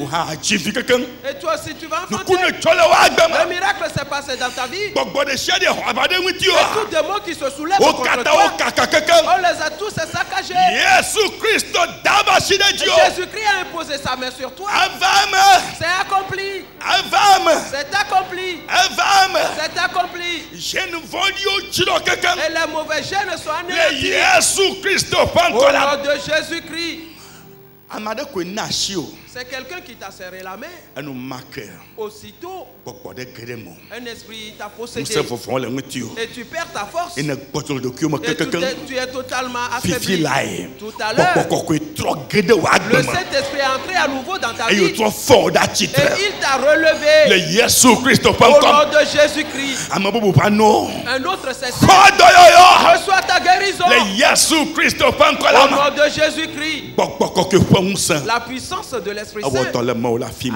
Et toi aussi tu vas enfanter. Le miracle s'est passé dans ta vie. Et tous les mots qui se soulèvent contre toi, on les a tous saccagés. Jésus-Christ a imposé sa main sur toi. C'est accompli. C'est accompli. C'est accompli. Et les mauvais gènes sont anéantis. Au nom de Jésus-Christ. C'est quelqu'un qui t'a serré la main. Aussitôt, un esprit t'a possédé. Et tu perds ta force. Et tu es totalement affaibli. Tout à l'heure, le Saint-Esprit est entré à nouveau dans ta vie. Et il t'a relevé. Au nom de Jésus-Christ. Un autre s'est reçoit ta guérison. Au nom de Jésus-Christ. La puissance de l'Esprit Saint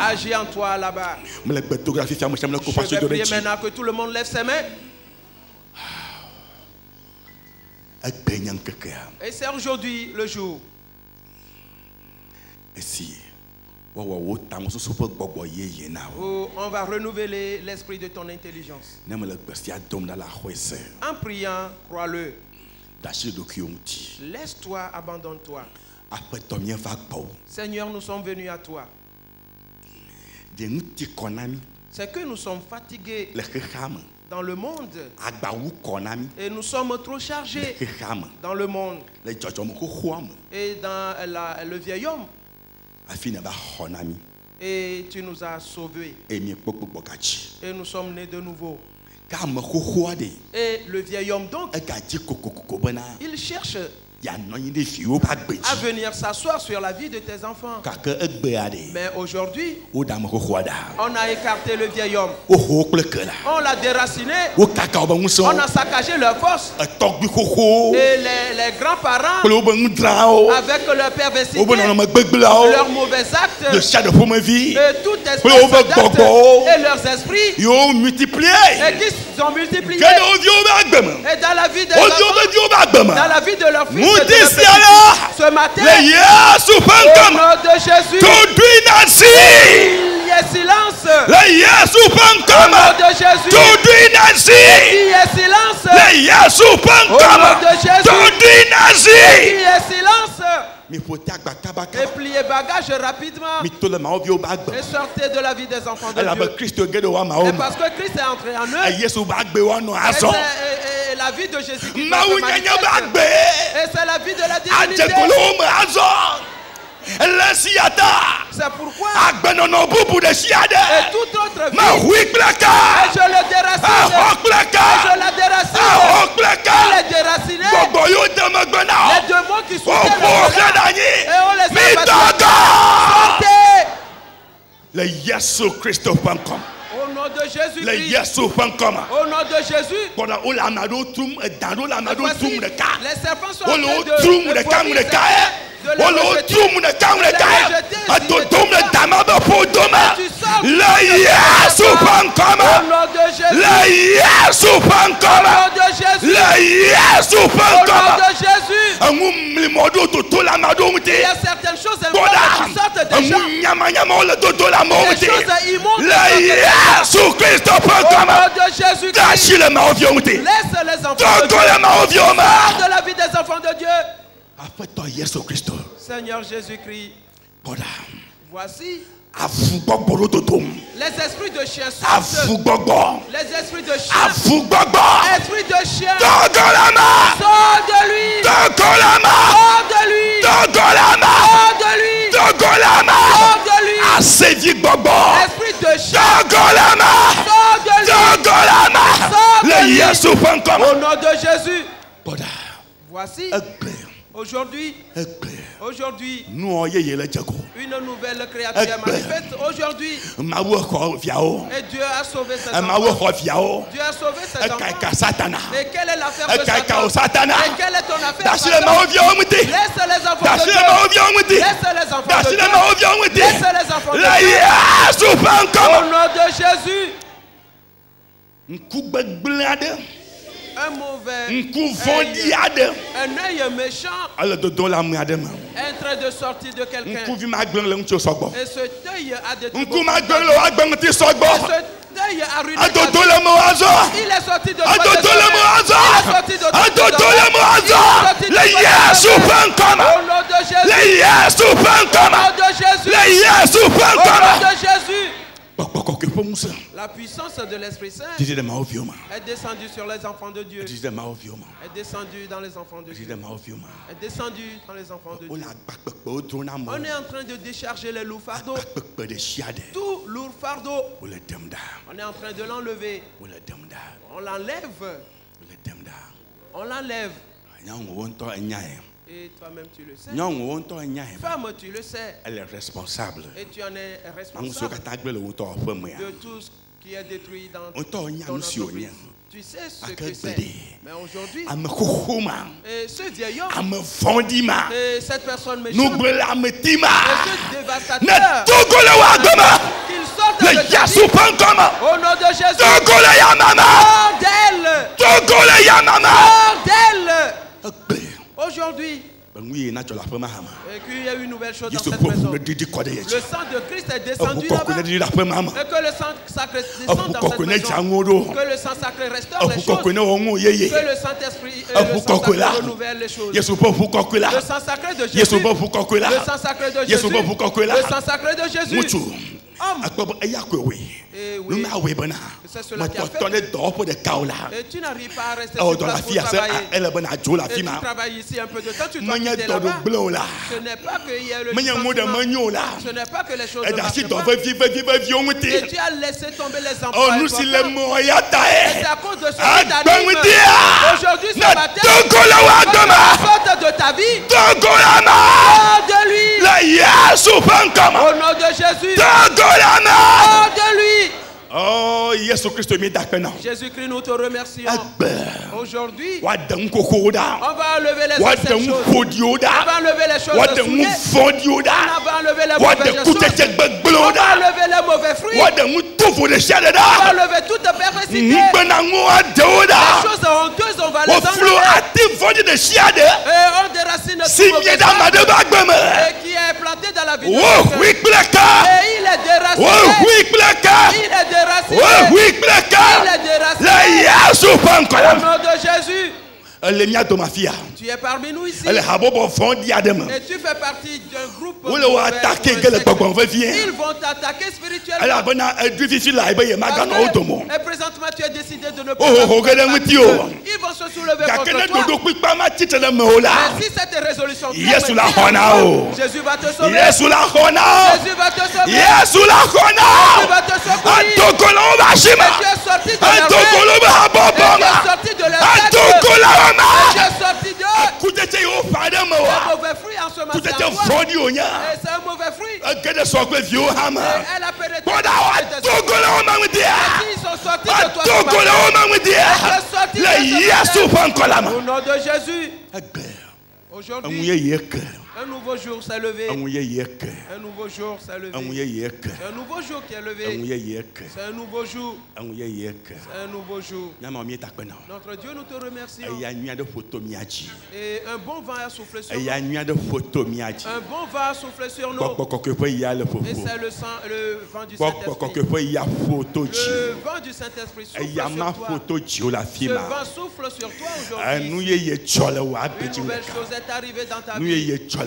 agit en toi là-bas. Je vais prier maintenant que tout le monde lève ses mains. Et c'est aujourd'hui le jour. Où on va renouveler l'esprit de ton intelligence. En priant, crois-le. Laisse-toi, abandonne-toi. Seigneur, nous sommes venus à toi. C'est que nous sommes fatigués dans le monde. Et nous sommes trop chargés dans le monde. Et dans le vieil homme. Et tu nous as sauvés. Et nous sommes nés de nouveau. Et le vieil homme donc, il cherche à venir s'asseoir sur la vie de tes enfants. Mais aujourd'hui, on a écarté le vieil homme. On l'a déraciné. On a saccagé leur force. Et les grands-parents, avec leur perversité, leurs mauvais actes, et tout esprit d'actes et leurs esprits, et qui sont multipliés. Et dans la vie des enfants, dans la vie de leurs fils, ce matin, au nom de Jésus, il y a silence. Au nom de Jésus, il y a silence. Au nom de Jésus, il y a silence. Et pliez bagage rapidement. Et sortez de la vie des enfants de Dieu. Et parce que Christ est entré en eux. Et la vie de Jésus qui va se manifester. Et c'est la vie de la divinité. C'est pourquoi et toute autre vie, et je le déracine, et je la déracine, elle est déracinée. Les démons qui soutiennent et on les a battus. Au nom de Jésus-Christ. Au nom de Jésus. Les serpents sont en train de il y a certaines choses qui sortent des gens. Des choses immondes. Au nom de Jésus-Christ. Laisse les enfants de Dieu. Sors de la vie des enfants de Dieu. Seigneur Jésus-Christ. Voici. Les esprits de chien sortent. Les esprits de chien. Esprit de chien. Sors de lui. Sors de lui. Sors de lui. Sors de lui. Esprit de chien. Sors de lui. Au nom de Jésus. Voici. Aujourd'hui, une nouvelle créature est manifeste. Aujourd'hui, et Dieu a sauvé cet enfant. Dieu a sauvé cet enfant. Et quelle est l'affaire de Satan? Et quelle est ton affaire? Laisse les enfants de Dieu. Laisse les enfants de Dieu. Laisse les enfants de Dieu. Au nom de Jésus. Un mauvais, un œil méchant est en train de sortir de quelqu'un. Et cet œil a détruit beaucoup. Et cet œil a ruiné ta vie. Il est sorti de toi. Il est sorti de toi. Au nom de Jésus. Au nom de Jésus. Au nom de Jésus. La puissance de l'Esprit Saint est descendue sur les enfants de Dieu. Est descendue dans les enfants de Dieu. Est descendue dans les enfants de Dieu. On est en train de décharger les lourds fardeaux. Tout lourd fardeau. On est en train de l'enlever. On l'enlève. On l'enlève. Et toi-même tu le sais. Femme, tu le sais. Elle est responsable. Et tu en es responsable de tout ce qui est détruit dans ton entreprise. Tu sais ce que c'est. Mais aujourd'hui, ce vieil homme, et cette personne méchante, et ce dévastateur, qu'il sorte de ta vie. Au nom de Jésus. Hors d'elle. Aujourd'hui, et qu'il y a une nouvelle chose dans cette maison. Le sang de Christ est descendu là-bas. Et que le sang sacré descende dans cette maison. Que le sang sacré restaure les choses. Que le Saint-Esprit renouvelle les choses. Le sang sacré de Jésus. Le sang sacré de Jésus. Le sang sacré de Jésus. Homme. Et oui, c'est cela qui a fait. Et tu n'arrives pas à rester sur place pour travailler. Et tu travailles ici un peu de temps, tu dois quitter là-bas. Ce n'est pas qu'il y ait le licenciement. Ce n'est pas que les choses ne marchent pas. Et tu as laissé tomber les emplois. Et c'est à cause de ce qui t'anime. Aujourd'hui, ce matin, sorte de ta vie. Hors de lui. Au nom de Jésus. Hors de lui.
Oh, Jésus-Christ,
Jésus-Christ, nous te remercions. Aujourd'hui, on va enlever les anciennes choses. On va enlever les choses souillées. On va enlever les mauvaises choses. On va enlever les mauvais fruits. On va enlever toute perversité. Les choses honteuses, on va les enlever. Et on déracine tout mauvais arbre qui est planté dans la vie de quelqu'un. Et il est déraciné. Il est déraciné. Il est déraciné. Au nom de Jésus. Tu es parmi nous ici. Et tu fais partie d'un groupe. Ils vont t'attaquer spirituellement. Et présentement tu as décidé de ne pas. Ils vont se soulever contre toi. Mais si cette résolution Jésus va te sauver. Jésus va te sauver. Jésus va te secourir. Et tu es sorti de la tu es sorti de mauvais fruit en ce matin. Et c'est un mauvais fruit. Et elle a pénétré. Ils sont sortis de toi. Au nom de Jésus. Aujourd'hui, un nouveau jour s'est levé. Un nouveau jour s'est levé. C'est un nouveau jour qui est levé. C'est un nouveau jour. C'est un nouveau jour. Notre Dieu, nous te remercions. Et un bon vent a soufflé sur nous. Un bon vent a soufflé sur nous. Et c'est le vent du Saint-Esprit. Le vent du Saint-Esprit souffle sur toi. Ce vent souffle sur toi aujourd'hui. Une nouvelle chose est arrivée dans ta vie.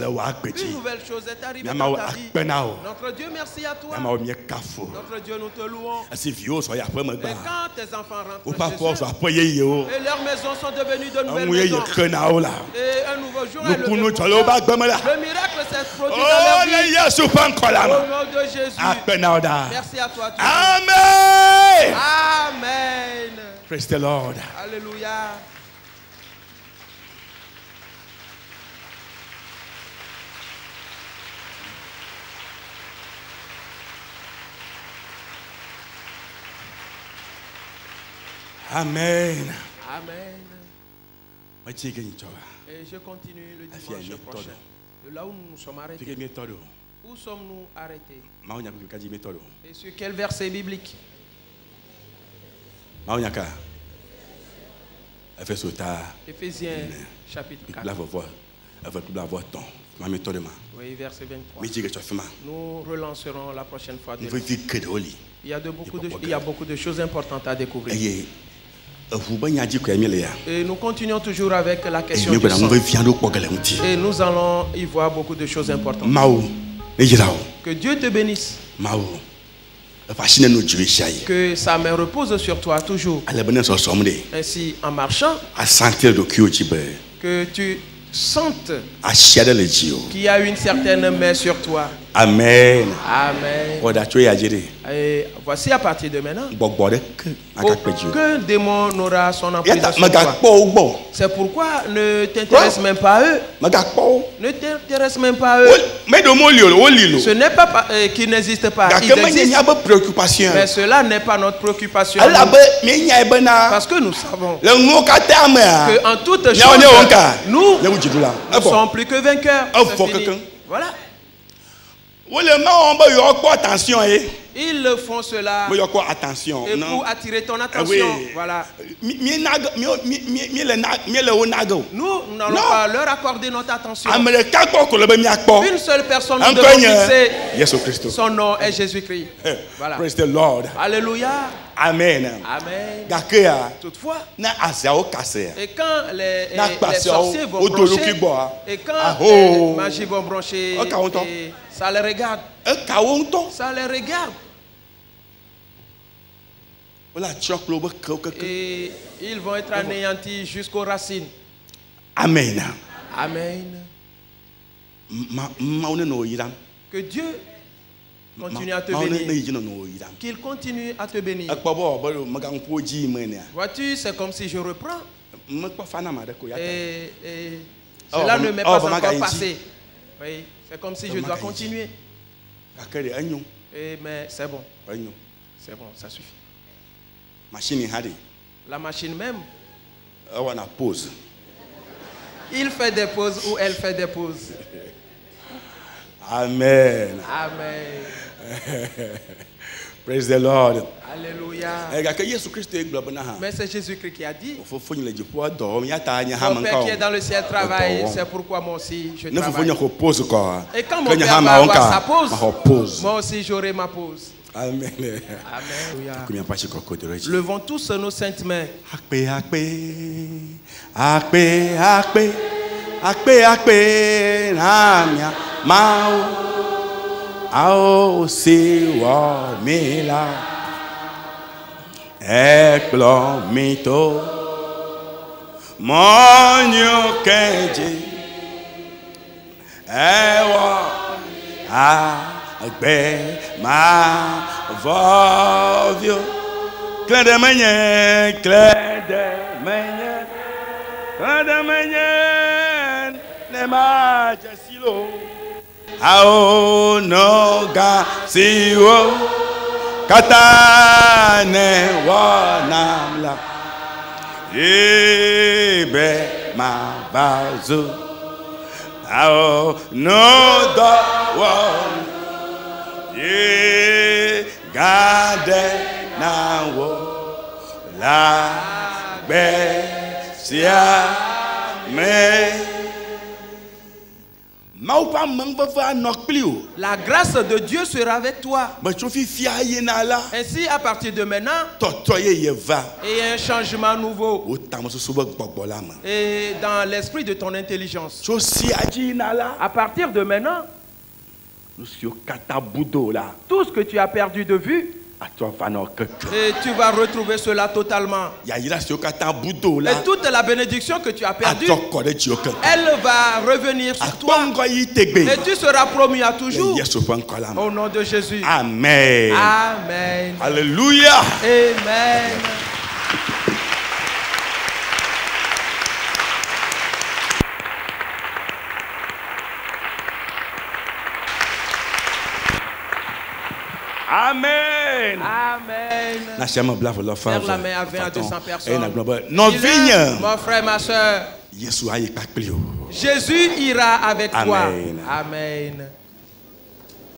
Une nouvelle chose est arrivée dans ta vie. Notre Dieu, merci à toi. Notre Dieu, nous te louons. Et quand tes enfants rentrent chez eux, et leurs maisons sont devenues de nouvelles maisons. Et un nouveau jour est levé. Le miracle s'est produit dans leur vie. Au nom de Jésus. Merci à toi.
Amen.
Amen.
Praise the Lord.
Alléluia.
Amen.
Amen.
Et
je continue le dimanche prochain. De là où nous sommes arrêtés. Où sommes-nous arrêtés? Et sur quel verset biblique? Éphésiens chapitre 4. Oui, verset 23. Nous relancerons la prochaine fois. Il y a beaucoup de choses importantes à découvrir. Et nous continuons toujours avec la question du sang. Et nous allons y voir beaucoup de choses importantes. Que Dieu te bénisse. Que sa main repose sur toi toujours. Ainsi, en marchant, que tu sentes qu'il y a une certaine main sur toi.
Amen.
Amen. Et voici à partir de maintenant, aucun démon n'aura son emprise sur toi. C'est pourquoi ne t'intéresse même pas à eux. Ne t'intéresse même pas à eux. Ce n'est pas qu'ils n'existent pas. Ils existent. Mais cela n'est pas notre préoccupation. Parce que nous savons qu'en toute chose, nous ne sommes plus que vainqueurs. Voilà. Ils font cela et pour attirer ton attention. Voilà. Nous n'allons pas leur accorder notre attention. Une seule personne nous devons fixer. Son nom est Jésus-Christ. Voilà.
Praise the Lord.
Alléluia.
Amen.
Amen. Toutefois, et quand les sorciers vont broncher, et quand les magies vont broncher, ça les regarde. Ça les regarde. Et ils vont être anéantis jusqu'aux racines.
Amen.
Amen. Que Dieu continue à te bénir. Qu'il continue à te bénir. Vois-tu, c'est comme si je reprends. Et cela ne m'est pas encore passé. Oui, c'est comme si je dois continuer. Mais c'est bon. C'est bon, ça suffit. La machine même. Il fait des pauses ou elle fait des pauses.
Amen.
Amen.
Praise the Lord.
Alléluia. Mais c'est Jésus-Christ qui a dit: mon Père qui est dans le ciel travaille, c'est pourquoi moi aussi je travaille. Et quand mon Père va avoir sa pause, moi aussi j'aurai ma pause.
Amen.
Amen. Levons tous nos saintes mains.
Ao si wa mila eklo mito monyo keji ewa agbe ma vovio clé de menye ne ma jasilo Ao no ga siwo katane wanamla ebe ma bazu ao no do won ye gade na wo la be sia me.
La grâce de Dieu sera avec toi. Ainsi, à partir de maintenant, il y a un changement nouveau. Et dans l'esprit de ton intelligence. À partir de maintenant, tout ce que tu as perdu de vue, et tu vas retrouver cela totalement. Et toute la bénédiction que tu as perdue, elle va revenir sur toi. Et tu seras promu à toujours. Au nom de Jésus.
Amen.
Amen.
Alléluia.
Amen.
Amen.
Amen.
Serre
la main à 20 à 200 personnes.
Mon
frère, ma soeur. Jésus ira avec toi. Amen.